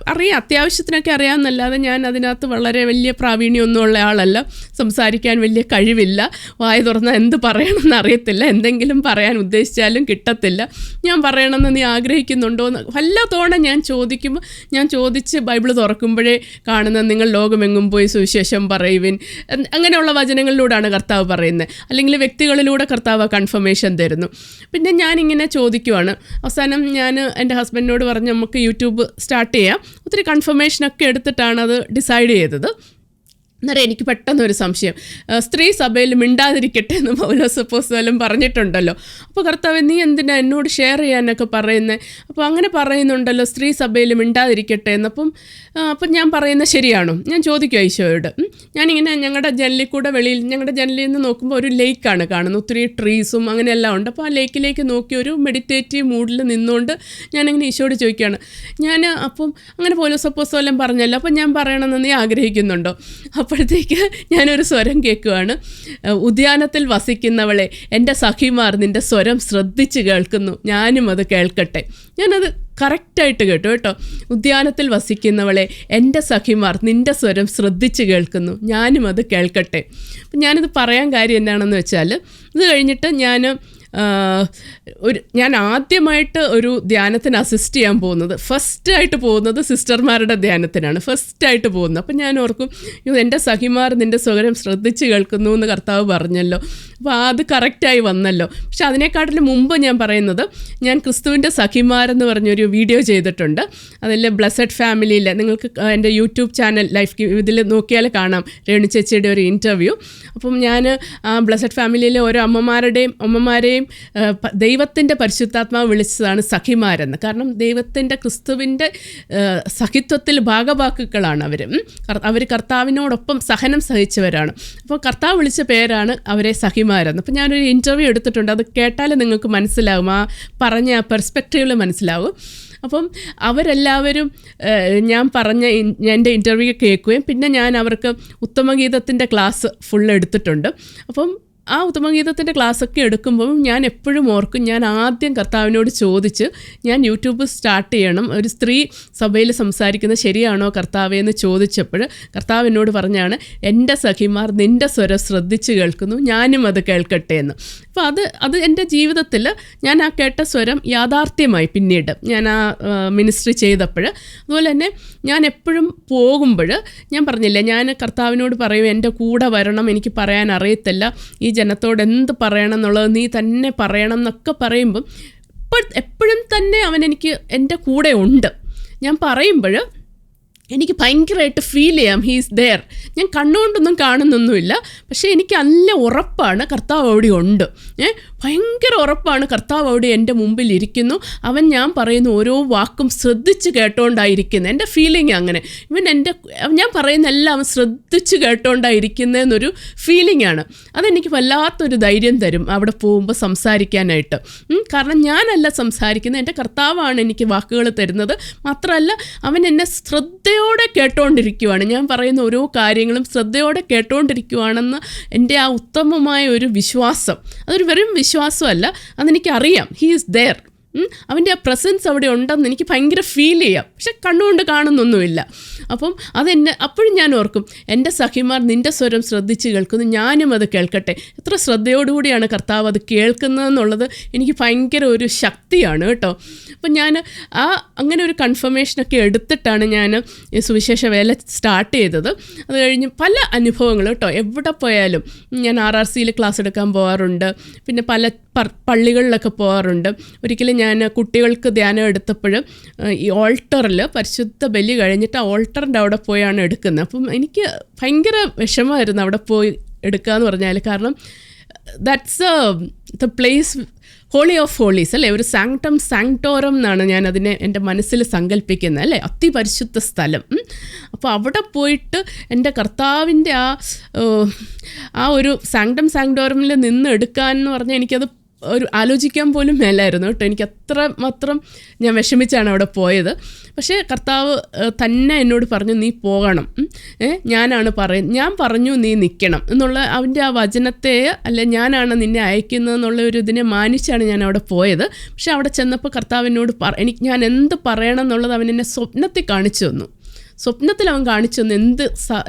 അത്യാവശ്യത്തിനൊക്കെ അറിയാമെന്നല്ലാതെ ഞാൻ അതിനകത്ത് വളരെ വലിയ പ്രാവീണ്യമൊന്നും ഉള്ള ആളല്ല, സംസാരിക്കാൻ വലിയ കഴിവില്ല, വായ തുറന്നാൽ എന്ത് പറയണമെന്ന് അറിയത്തില്ല, എന്തെങ്കിലും പറയാൻ ഉദ്ദേശിച്ചാലും കിട്ടത്തില്ല. ഞാൻ പറയണമെന്ന് നീ ആഗ്രഹിക്കുന്നുണ്ടോ എന്ന് വല്ലതോടെ ഞാൻ ചോദിക്കുമ്പോൾ, ഞാൻ ചോദിച്ച് ബൈബിൾ തുറക്കുമ്പോഴേ കാണുന്ന നിങ്ങൾ ലോകമെങ്ങും പോയി സുവിശേഷം പറയുവിൻ, അങ്ങനെയുള്ള വചനങ്ങളിലൂടെയാണ് കർത്താവ് പറയുന്നത്. അല്ലെങ്കിൽ വ്യക്തികളിലൂടെ കർത്താവ് കൺഫർമേഷൻ തരുന്നു. പിന്നെ ഞാനിങ്ങനെ ചോദിക്കുവാണ്. അവസാനം ഞാൻ എൻ്റെ ഹസ്ബൻഡിനോട് പറഞ്ഞ് നമുക്ക് യൂട്യൂബ് സ്റ്റാർട്ട് ചെയ്യാം. ഒത്തിരി കൺഫർമേഷനൊക്കെ എടുത്തിട്ടാണ് അത് ഡിസൈഡ് ചെയ്തത്. അന്നേരം എനിക്ക് പെട്ടെന്നൊരു സംശയം, സ്ത്രീ സഭയിൽ മിണ്ടാതിരിക്കട്ടെ എന്ന് പൗലോസ് അപ്പോസ്തലൻ പറഞ്ഞിട്ടുണ്ടല്ലോ. അപ്പോൾ കർത്താവ് നീ എന്തിനാ എന്നോട് ഷെയർ ചെയ്യാനൊക്കെ പറയുന്നത്? അപ്പോൾ അങ്ങനെ പറയുന്നുണ്ടല്ലോ, സ്ത്രീ സഭയിൽ മിണ്ടാതിരിക്കട്ടെ എന്ന്. അപ്പം ഞാൻ പറയുന്നത് ശരിയാണോ? ഞാൻ ചോദിക്കും ഈശോയോട്. ഞാനിങ്ങനെ ഞങ്ങളുടെ ജനലിൽ കൂടെ വെളിയിൽ, ഞങ്ങളുടെ ജനലിൽ നിന്ന് നോക്കുമ്പോൾ ഒരു ലേക്കാണ് കാണുന്നത്, ഒത്തിരി ട്രീസും അങ്ങനെയെല്ലാം ഉണ്ട്. അപ്പോൾ ആ ലേക്കിലേക്ക് നോക്കി ഒരു മെഡിറ്റേറ്റീവ് മൂഡിൽ നിന്നുകൊണ്ട് ഞാനിങ്ങനെ ഈശോയോട് ചോദിക്കുകയാണ്, ഞാൻ അപ്പം അങ്ങനെ പൗലോസ് അപ്പോസ്തലൻ പറഞ്ഞല്ലോ, അപ്പം ഞാൻ പറയണമെന്ന് നീ ആഗ്രഹിക്കുന്നുണ്ടോ? അപ്പോഴത്തേക്ക് ഞാനൊരു സ്വരം കേൾക്കുവാണ്, ഉദ്യാനത്തിൽ വസിക്കുന്നവളെ, എൻ്റെ സഖിമാർ നിൻ്റെ സ്വരം ശ്രദ്ധിച്ച് കേൾക്കുന്നു, ഞാനും അത് കേൾക്കട്ടെ. ഞാനത് കറക്റ്റായിട്ട് കേട്ടോ. ഉദ്യാനത്തിൽ വസിക്കുന്നവളെ, എൻ്റെ സഖിമാർ നിൻ്റെ സ്വരം ശ്രദ്ധിച്ച് കേൾക്കുന്നു, ഞാനും അത് കേൾക്കട്ടെ. അപ്പം ഞാനിത് പറയാൻ കാര്യം എന്താണെന്ന് വെച്ചാൽ, ഇത് കഴിഞ്ഞിട്ട് ഞാൻ ആദ്യമായിട്ട് ഒരു ധ്യാനത്തിന് അസിസ്റ്റ് ചെയ്യാൻ പോകുന്നത്, ഫസ്റ്റായിട്ട് പോകുന്നത് സിസ്റ്റർമാരുടെ ധ്യാനത്തിനാണ്, ഫസ്റ്റായിട്ട് പോകുന്നത്. അപ്പം ഞാൻ ഓർക്കും, എൻ്റെ സഖിമാർ നിൻ്റെ സ്വരം ശ്രദ്ധിച്ച് കേൾക്കുന്നു എന്ന് കർത്താവ് പറഞ്ഞല്ലോ, അപ്പോൾ അത് കറക്റ്റായി വന്നല്ലോ. പക്ഷെ അതിനെക്കാട്ടിലും മുമ്പ് ഞാൻ പറയുന്നത്, ഞാൻ ക്രിസ്തുവിൻ്റെ സഖിമാരെന്ന് പറഞ്ഞൊരു വീഡിയോ ചെയ്തിട്ടുണ്ട്. അതിൽ ബ്ലെസ്സഡ് ഫാമിലിയിൽ, നിങ്ങൾക്ക് എൻ്റെ യൂട്യൂബ് ചാനൽ ലൈഫ് ഇതിൽ നോക്കിയാൽ കാണാം രേണു ചേച്ചിയുടെ ഒരു ഇൻ്റർവ്യൂ. അപ്പം ഞാൻ ബ്ലെസ്സഡ് ഫാമിലിയിലെ ഓരോ അമ്മമാരെയും ദൈവത്തിൻ്റെ പരിശുദ്ധാത്മാവ് വിളിച്ചതാണ് സഖിമാരെന്ന്. കാരണം ദൈവത്തിൻ്റെ ക്രിസ്തുവിൻ്റെ സഖിത്വത്തിൽ ഭാഗവാക്കുകളാണ് അവർ കർത്താവിനോടൊപ്പം സഹനം സഹിച്ചവരാണ്. അപ്പോൾ കർത്താവ് വിളിച്ച പേരാണ് അവരെ സഖിമാരെന്ന്. അപ്പോൾ ഞാനൊരു ഇൻ്റർവ്യൂ എടുത്തിട്ടുണ്ട്, അത് കേട്ടാൽ നിങ്ങൾക്ക് മനസ്സിലാവും, ആ പറഞ്ഞ ആ പെർസ്പെക്റ്റീവിൽ മനസ്സിലാവും. അപ്പം അവരെല്ലാവരും ഞാൻ പറഞ്ഞ എൻ്റെ ഇൻ്റർവ്യൂ കേൾക്കുകയും പിന്നെ ഞാൻ അവർക്ക് ഉത്തമഗീതത്തിൻ്റെ ക്ലാസ് ഫുൾ എടുത്തിട്ടുണ്ട്. അപ്പം ആ ഉത്തമഗീതത്തിൻ്റെ ക്ലാസ്സൊക്കെ എടുക്കുമ്പോൾ ഞാൻ എപ്പോഴും ഓർക്കും, ഞാൻ ആദ്യം കർത്താവിനോട് ചോദിച്ച് ഞാൻ യൂട്യൂബ് സ്റ്റാർട്ട് ചെയ്യണം, ഒരു സ്ത്രീ സഭയിൽ സംസാരിക്കുന്നത് ശരിയാണോ കർത്താവേ എന്ന് ചോദിച്ചപ്പോൾ കർത്താവ് എന്നോട് പറഞ്ഞാണ്, എൻ്റെ സഖിമാർ നിൻ്റെ സ്വരം ശ്രദ്ധിച്ച് കേൾക്കുന്നു, ഞാനും അത് കേൾക്കട്ടെ എന്ന്. അപ്പോൾ അത് എൻ്റെ ജീവിതത്തിൽ ഞാൻ ആ കേട്ട സ്വരം യാഥാർത്ഥ്യമായി പിന്നീട് ഞാൻ ആ മിനിസ്ട്രി ചെയ്തപ്പോൾ. അതുപോലെ തന്നെ ഞാൻ എപ്പോഴും പോകുമ്പോൾ ഞാൻ പറഞ്ഞില്ലേ, ഞാൻ കർത്താവിനോട് പറയും എൻ്റെ കൂടെ വരണം, എനിക്ക് പറയാൻ അറിയത്തില്ല, ഈ ജനത്തോട് എന്ത് പറയണം എന്നുള്ളത് നീ തന്നെ പറയണം എന്നൊക്കെ പറയുമ്പം എപ്പോഴും തന്നെ അവൻ എനിക്ക് എൻ്റെ കൂടെ ഉണ്ട്. ഞാൻ പറയുമ്പോൾ എനിക്ക് ഭയങ്കരമായിട്ട് ഫീൽ ചെയ്യാം, ഹീസ് ദെയർ. ഞാൻ കണ്ണുകൊണ്ടൊന്നും കാണുന്നൊന്നുമില്ല, പക്ഷേ എനിക്ക് നല്ല ഉറപ്പാണ് കർത്താവ് അവിടെ ഉണ്ട്. ഭയങ്കര ഉറപ്പാണ് കർത്താവ് അവിടെ എൻ്റെ മുമ്പിൽ ഇരിക്കുന്നു. അവൻ ഞാൻ പറയുന്ന ഓരോ വാക്കും ശ്രദ്ധിച്ച് കേട്ടോണ്ടായിരിക്കുന്നത്. എൻ്റെ ഫീലിംഗ് അങ്ങനെ. ഞാൻ പറയുന്ന എല്ലാം അവൻ ശ്രദ്ധിച്ച് കേട്ടോണ്ടായിരിക്കുന്നതെന്നൊരു ഫീലിംഗ് ആണ്. അതെനിക്ക് വല്ലാത്തൊരു ധൈര്യം തരും അവിടെ പോകുമ്പോൾ സംസാരിക്കാനായിട്ട്. കാരണം ഞാനല്ല സംസാരിക്കുന്നത്, എൻ്റെ കർത്താവാണ് എനിക്ക് വാക്കുകൾ തരുന്നത്. മാത്രമല്ല അവൻ എന്നെ ശ്രദ്ധയോടെ കേട്ടോണ്ടിരിക്കുവാണ്. ഞാൻ പറയുന്ന ഓരോ കാര്യങ്ങളും ശ്രദ്ധയോടെ കേട്ടോണ്ടിരിക്കുവാണെന്ന് എൻ്റെ ആ ഉത്തമമായ ഒരു വിശ്വാസം, അതൊരു വെറും വിശ്വാസമല്ല, അതെനിക്കറിയാം. He is there. അവൻ്റെ ആ പ്രസൻസ് അവിടെ ഉണ്ടെന്ന് എനിക്ക് ഭയങ്കര ഫീൽ ചെയ്യാം, പക്ഷെ കണ്ണുകൊണ്ട് കാണുന്നൊന്നുമില്ല. അപ്പം അപ്പോഴും ഞാൻ ഓർക്കും, എൻ്റെ സഖിമാർ നിൻ്റെ സ്വരം ശ്രദ്ധിച്ച് കേൾക്കുന്നു, ഞാനും അത് കേൾക്കട്ടെ. എത്ര ശ്രദ്ധയോടുകൂടിയാണ് കർത്താവ് അത് കേൾക്കുന്നതെന്നുള്ളത് എനിക്ക് ഭയങ്കര ഒരു ശക്തിയാണ് കേട്ടോ. അപ്പം ഞാൻ അങ്ങനെ ഒരു കൺഫർമേഷനൊക്കെ എടുത്തിട്ടാണ് ഞാൻ സുവിശേഷ വേല സ്റ്റാർട്ട് ചെയ്തത്. അത് കഴിഞ്ഞ് പല അനുഭവങ്ങൾ കേട്ടോ, എവിടെ പോയാലും ഞാൻ RRCയിൽ ക്ലാസ് എടുക്കാൻ പോകാറുണ്ട്, പിന്നെ പല പള്ളികളിലൊക്കെ പോകാറുണ്ട്. ഒരിക്കലും ഞാൻ കുട്ടികൾക്ക് ധ്യാനം എടുത്തപ്പോൾ ഈ ഓൾട്ടറിൽ പരിശുദ്ധ ബലി കഴിഞ്ഞിട്ട് ആ ഓൾട്ടറിൻ്റെ അവിടെ പോയാണ് എടുക്കുന്നത്. അപ്പം എനിക്ക് ഭയങ്കര വിഷമമായിരുന്നു അവിടെ പോയി എടുക്കുക എന്ന് പറഞ്ഞാൽ. കാരണം that's the place holy of holies അല്ലേ, ഒരു സാങ്ക്ടം സാങ്ക്ടോറം എന്നാണ് ഞാൻ അതിനെ എൻ്റെ മനസ്സിൽ സങ്കല്പിക്കുന്നത് അല്ലേ, അതിപരിശുദ്ധ സ്ഥലം. അപ്പോൾ അവിടെ പോയിട്ട് എൻ്റെ കർത്താവിൻ്റെ ആ ഒരു സാങ്ക്ടം സാങ്ക്ടോറമിൽ നിന്ന് എടുക്കാൻ എന്ന് പറഞ്ഞാൽ എനിക്കത് ഒരു ആലോചിക്കാൻ പോലും മേലായിരുന്നു കേട്ടോ. എനിക്ക് അത്രമാത്രം ഞാൻ വിഷമിച്ചാണ് അവിടെ പോയത്. പക്ഷേ കർത്താവ് തന്നെ എന്നോട് പറഞ്ഞു, നീ പോകണം, ഞാൻ പറഞ്ഞു നീ നിൽക്കണം എന്നുള്ള അവൻ്റെ ആ വചനത്തെ, അല്ലെ ഞാനാണ് നിന്നെ അയക്കുന്നതെന്നുള്ള ഒരു ഇതിനെ മാനിച്ചാണ് ഞാൻ അവിടെ പോയത്. പക്ഷേ അവിടെ ചെന്നപ്പോൾ കർത്താവ് എന്നോട് ഞാൻ എന്ത് പറയണം എന്നുള്ളത് അവൻ എന്നെ സ്വപ്നത്തിൽ കാണിച്ചു തന്നു. സ്വപ്നത്തിൽ അവൻ കാണിച്ചു തന്നു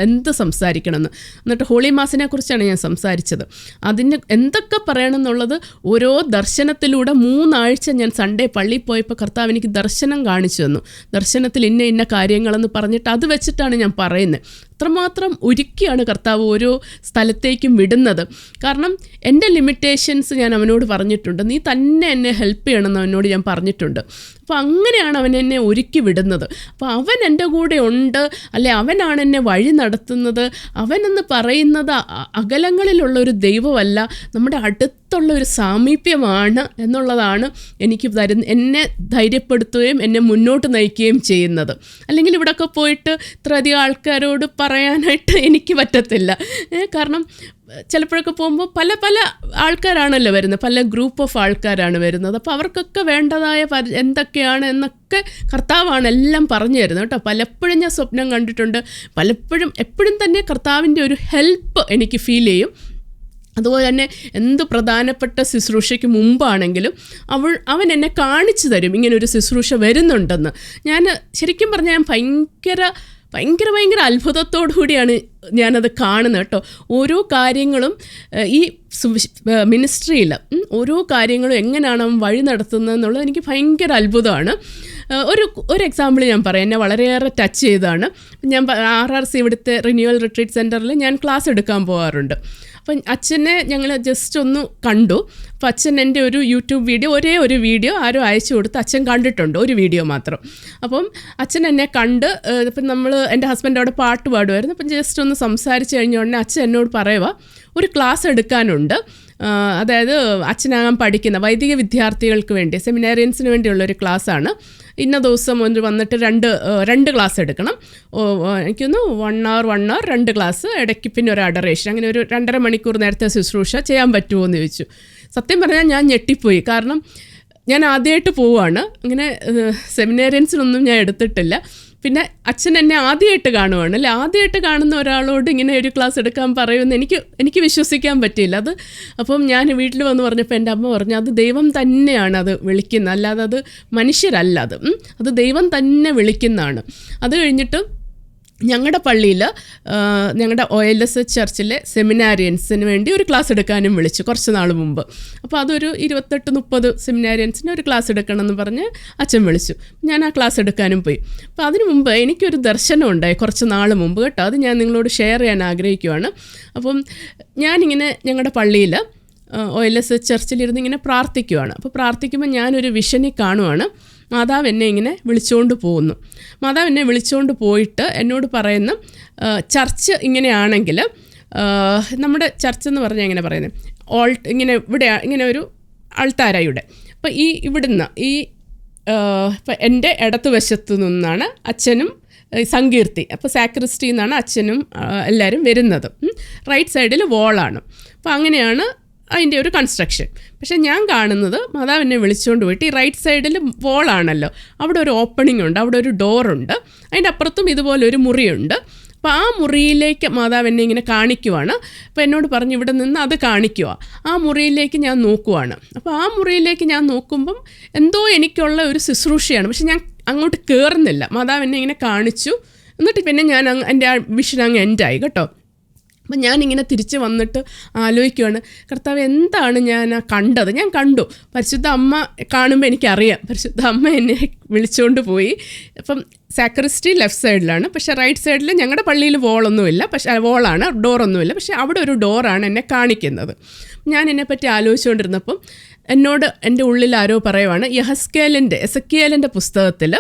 എന്ത് സംസാരിക്കണമെന്ന്. എന്നിട്ട് ഹോളി മാസിനെ കുറിച്ചാണ് ഞാൻ സംസാരിച്ചത്. അതിന് എന്തൊക്കെ പറയണം എന്നുള്ളത് ഓരോ ദർശനത്തിലൂടെ 3 ആഴ്ച ഞാൻ സൺഡേ പള്ളിയിൽ പോയപ്പോൾ കർത്താവ് എനിക്ക് ദർശനം കാണിച്ചു തന്നു. ദർശനത്തിൽ ഇന്ന കാര്യങ്ങളെന്ന് പറഞ്ഞിട്ട് അത് വെച്ചിട്ടാണ് ഞാൻ പറയുന്നത്. അത്രമാത്രം ഒരുക്കിയാണ് കർത്താവ് ഓരോ സ്ഥലത്തേക്കും വിടുന്നത്. കാരണം എൻ്റെ ലിമിറ്റേഷൻസ് ഞാൻ അവനോട് പറഞ്ഞിട്ടുണ്ട്, നീ തന്നെ എന്നെ ഹെൽപ്പ് ചെയ്യണമെന്ന് അവനോട് ഞാൻ പറഞ്ഞിട്ടുണ്ട്. അപ്പോൾ അങ്ങനെയാണ് അവൻ എന്നെ ഒരുക്കി വിടുന്നത്. അപ്പോൾ അവൻ എൻ്റെ കൂടെ ഉണ്ട്, അല്ലെ അവനാണ് എന്നെ വഴി നടത്തുന്നത്. അവനെന്ന് പറയുന്നത് അകലങ്ങളിലുള്ള ഒരു ദൈവമല്ല, നമ്മുടെ അടുത്തുള്ള ഒരു സാമീപ്യമാണ് എന്നുള്ളതാണ് എനിക്ക് എന്നെ ധൈര്യപ്പെടുത്തുകയും എന്നെ മുന്നോട്ട് നയിക്കുകയും ചെയ്യുന്നത്. അല്ലെങ്കിൽ ഇവിടെയൊക്കെ പോയിട്ട് ഇത്രയധികം ആൾക്കാരോട് പറയാനായിട്ട് എനിക്ക് പറ്റത്തില്ല. കാരണം ചിലപ്പോഴൊക്കെ പോകുമ്പോൾ പല ആൾക്കാരാണല്ലോ വരുന്നത്, പല ഗ്രൂപ്പ് ഓഫ് ആൾക്കാരാണ് വരുന്നത്. അപ്പോൾ അവർക്കൊക്കെ വേണ്ടതായ എന്തൊക്കെയാണ് എന്നൊക്കെ കർത്താവാണ് എല്ലാം പറഞ്ഞു തരുന്നത് കേട്ടോ. പലപ്പോഴും ഞാൻ സ്വപ്നം കണ്ടിട്ടുണ്ട്, എപ്പോഴും തന്നെ കർത്താവിൻ്റെ ഒരു ഹെൽപ്പ് എനിക്ക് ഫീൽ ചെയ്യും. അതുപോലെ തന്നെ എന്ത് പ്രധാനപ്പെട്ട ശുശ്രൂഷയ്ക്ക് മുമ്പാണെങ്കിലും അവൻ എന്നെ കാണിച്ചു തരും ഇങ്ങനൊരു ശുശ്രൂഷ വരുന്നുണ്ടെന്ന്. ഞാൻ ശരിക്കും പറഞ്ഞാൽ ഞാൻ ഭയങ്കര അത്ഭുതത്തോടു കൂടിയാണ് ഞാനത് കാണുന്നത് കേട്ടോ. ഓരോ കാര്യങ്ങളും ഈ മിനിസ്ട്രിയിൽ ഓരോ കാര്യങ്ങളും എങ്ങനെയാണ് അവൻ വഴി നടത്തുന്നത് എന്നുള്ളത് എനിക്ക് ഭയങ്കര അത്ഭുതമാണ്. ഒരു എക്സാമ്പിൾ ഞാൻ പറയാം, എന്നെ വളരെയേറെ ടച്ച് ചെയ്തതാണ്. ഞാൻ RRC ഇവിടുത്തെ റിന്യൂവൽ റിട്രീറ്റ് സെൻറ്ററിൽ ഞാൻ ക്ലാസ് എടുക്കാൻ പോകാറുണ്ട്. അപ്പം അച്ഛനെ ഞങ്ങൾ ജസ്റ്റ് ഒന്ന് കണ്ടു. അപ്പം അച്ഛൻ എൻ്റെ ഒരു യൂട്യൂബ് വീഡിയോ, ഒരേ ഒരു വീഡിയോ ആരോ അയച്ചു കൊടുത്ത് അച്ഛൻ കണ്ടിട്ടുണ്ട്, ഒരു വീഡിയോ മാത്രം. അപ്പം അച്ഛൻ എന്നെ കണ്ട്, ഇപ്പം എൻ്റെ ഹസ്ബൻഡ് അവിടെ പാട്ട് പാടുമായിരുന്നു. അപ്പം ജസ്റ്റ് ഒന്ന് സംസാരിച്ച് കഴിഞ്ഞ ഉടനെ അച്ഛൻ എന്നോട് പറയുക, ഒരു ക്ലാസ് എടുക്കാനുണ്ട്. അതായത് അച്ഛനാകാൻ പഠിക്കുന്ന വൈദിക വിദ്യാർത്ഥികൾക്ക് വേണ്ടി, സെമിനാരിയൻസിന് വേണ്ടിയുള്ളൊരു ക്ലാസ്സാണ്. ഇന്ന ദിവസം വന്നിട്ട് രണ്ട് ക്ലാസ് എടുക്കണം. എനിക്കൊന്ന് 1 hour 2 ക്ലാസ്, ഇടയ്ക്ക് പിന്നെ ഒരു അഡറേഷൻ, അങ്ങനെ ഒരു 2.5 മണിക്കൂർ നേരത്തെ ശുശ്രൂഷ ചെയ്യാൻ പറ്റുമോ എന്ന് ചോദിച്ചു. സത്യം പറഞ്ഞാൽ ഞാൻ ഞെട്ടിപ്പോയി. കാരണം ഞാൻ ആദ്യമായിട്ട് പോവുകയാണ്, അങ്ങനെ സെമിനാരിയൻസിനൊന്നും ഞാൻ എടുത്തിട്ടില്ല. പിന്നെ അച്ഛൻ എന്നെ ആദ്യമായിട്ട് കാണുവാണ് അല്ലേ. ആദ്യമായിട്ട് കാണുന്ന ഒരാളോട് ഇങ്ങനെ ഒരു ക്ലാസ് എടുക്കാൻ പറയുമെന്ന് എനിക്ക് വിശ്വസിക്കാൻ പറ്റിയില്ല. അപ്പം ഞാൻ വീട്ടിൽ വന്ന് പറഞ്ഞപ്പോൾ എൻ്റെ അമ്മ പറഞ്ഞു, അത് ദൈവം തന്നെയാണ് അത് വിളിക്കുന്നത്, അല്ലാതെ അത് മനുഷ്യരല്ല, അത് ദൈവം തന്നെ വിളിക്കുന്നതാണ്. അത് കഴിഞ്ഞിട്ട് ഞങ്ങളുടെ പള്ളിയിൽ, ഞങ്ങളുടെ OLS ചർച്ചിലെ സെമിനാരിയൻസിന് വേണ്ടി ഒരു ക്ലാസ് എടുക്കാനും വിളിച്ചു കുറച്ച് നാൾ മുമ്പ്. അപ്പോൾ അതൊരു 28-30 സെമിനാരിയൻസിന് ഒരു ക്ലാസ് എടുക്കണമെന്ന് പറഞ്ഞ് അച്ഛൻ വിളിച്ചു. ഞാൻ ആ ക്ലാസ് എടുക്കാനും പോയി. അപ്പോൾ അതിനു മുമ്പ് എനിക്കൊരു ദർശനം ഉണ്ടായി കുറച്ച് നാൾ മുമ്പ് കേട്ടോ. അത് ഞാൻ നിങ്ങളോട് ഷെയർ ചെയ്യാൻ ആഗ്രഹിക്കുവാണ്. അപ്പം ഞാനിങ്ങനെ ഞങ്ങളുടെ പള്ളിയിൽ OLS ചർച്ചിലിരുന്ന് ഇങ്ങനെ പ്രാർത്ഥിക്കുവാണ്. അപ്പോൾ പ്രാർത്ഥിക്കുമ്പോൾ ഞാനൊരു വിഷനെ കാണുവാണ്. മാതാവ് എന്നെ ഇങ്ങനെ വിളിച്ചുകൊണ്ട് പോകുന്നു. മാതാവ് എന്നെ വിളിച്ചുകൊണ്ട് പോയിട്ട് എന്നോട് പറയുന്നു, ചർച്ച് ഇങ്ങനെയാണെങ്കിൽ, നമ്മുടെ ചർച്ച് എന്ന് പറഞ്ഞാൽ എങ്ങനെ പറയുന്നത്, ഇങ്ങനെ ഇങ്ങനെ ഒരു അൾത്താരയുടെ, അപ്പോൾ ഇവിടുന്ന് ഇപ്പം എൻ്റെ ഇടത്തുവശത്തു നിന്നാണ് അച്ഛനും സങ്കീർത്തി, അപ്പോൾ സാക്രിസ്റ്റി എന്നാണ് അച്ഛനും എല്ലാവരും വരുന്നത്. റൈറ്റ് സൈഡിൽ വോളാണ്. അപ്പോൾ അങ്ങനെയാണ് അതിൻ്റെ ഒരു കൺസ്ട്രക്ഷൻ. പക്ഷേ ഞാൻ കാണുന്നത്, മാതാവ് എന്നെ വിളിച്ചുകൊണ്ട് പോയിട്ട് ഈ റൈറ്റ് സൈഡിൽ വോളാണല്ലോ, അവിടെ ഒരു ഓപ്പണിംഗ് ഉണ്ട്, അവിടെ ഒരു ഡോറുണ്ട്, അതിൻ്റെ അപ്പുറത്തും ഇതുപോലെ ഒരു മുറിയുണ്ട്. അപ്പോൾ ആ മുറിയിലേക്ക് മാതാവ് എന്നെ ഇങ്ങനെ കാണിക്കുവാണ്. അപ്പോൾ എന്നോട് പറഞ്ഞു, ഇവിടെ നിന്ന് അത് കാണിക്കുക. ആ മുറിയിലേക്ക് ഞാൻ നോക്കുവാണ്. അപ്പോൾ ആ മുറിയിലേക്ക് ഞാൻ നോക്കുമ്പം എന്തോ എനിക്കുള്ള ഒരു ശുശ്രൂഷയാണ്. പക്ഷെ ഞാൻ അങ്ങോട്ട് കയറുന്നില്ല. മാതാവ് എന്നെ ഇങ്ങനെ കാണിച്ചു. എന്നിട്ട് പിന്നെ ഞാൻ എൻ്റെ ആ വിഷൻ അങ്ങ് എൻഡായി കേട്ടോ. അപ്പം ഞാനിങ്ങനെ തിരിച്ച് വന്നിട്ട് ആലോചിക്കുവാണ്, കർത്താവ് എന്താണ് ഞാൻ കണ്ടത്. ഞാൻ കണ്ടു, പരിശുദ്ധ അമ്മ കാണുമ്പോൾ എനിക്കറിയാം, പരിശുദ്ധ അമ്മ എന്നെ വിളിച്ചുകൊണ്ട് പോയി. അപ്പം സാക്രിസ്റ്റി ലെഫ്റ്റ് സൈഡിലാണ്, പക്ഷേ റൈറ്റ് സൈഡിൽ ഞങ്ങളുടെ പള്ളിയിൽ വോളൊന്നുമില്ല, പക്ഷേ വോളാണ്, ഡോറൊന്നുമില്ല, പക്ഷേ അവിടെ ഒരു ഡോറാണ് എന്നെ കാണിക്കുന്നത്. ഞാൻ എന്നെപ്പറ്റി ആലോചിച്ചുകൊണ്ടിരുന്നപ്പം എന്നോട് എൻ്റെ ഉള്ളിൽ ആരോ പറയുവാണ്, എസക്കിയേലിൻ്റെ പുസ്തകത്തിൽ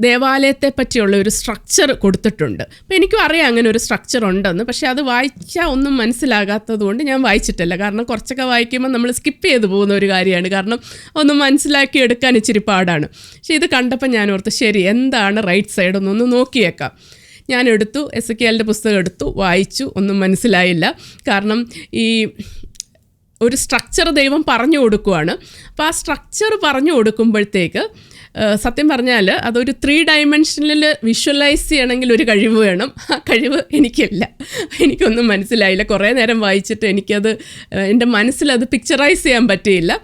ദേവാലയത്തെ പറ്റിയുള്ള ഒരു സ്ട്രക്ചർ കൊടുത്തിട്ടുണ്ട്. അപ്പോൾ എനിക്കും അറിയാം അങ്ങനെ ഒരു സ്ട്രക്ചർ ഉണ്ടെന്ന്, പക്ഷേ അത് വായിച്ചാൽ ഒന്നും മനസ്സിലാകാത്തത് കൊണ്ട് ഞാൻ വായിച്ചിട്ടില്ല. കാരണം കുറച്ചൊക്കെ വായിക്കുമ്പോൾ നമ്മൾ സ്കിപ്പ് ചെയ്ത് പോകുന്ന ഒരു കാര്യമാണ്, കാരണം ഒന്നും മനസ്സിലാക്കി എടുക്കാൻ ഇച്ചിരി പാടാണ്. പക്ഷേ ഇത് കണ്ടപ്പോൾ ഞാൻ ഓർത്ത്, ശരി, എന്താണ് റൈറ്റ് സൈഡ് ഒന്ന് നോക്കിയേക്കാം. ഞാൻ എടുത്തു, എസക്കിയേലിൻ്റെ പുസ്തകം എടുത്തു, വായിച്ചു, ഒന്നും മനസ്സിലായില്ല. കാരണം ഈ ഒരു സ്ട്രക്ചർ ദൈവം പറഞ്ഞു കൊടുക്കുവാണ്. അപ്പോൾ ആ സ്ട്രക്ചർ പറഞ്ഞു കൊടുക്കുമ്പോഴത്തേക്ക് സത്യം പറഞ്ഞാൽ അതൊരു 3 dimensional വിഷ്വലൈസ് ചെയ്യണമെങ്കിൽ ഒരു കഴിവ് വേണം. ആ കഴിവ് എനിക്കില്ല, എനിക്കൊന്നും മനസ്സിലായില്ല. കുറേ നേരം വായിച്ചിട്ട് എനിക്കത് എൻ്റെ മനസ്സിലത് പിക്ചറൈസ് ചെയ്യാൻ പറ്റിയില്ല.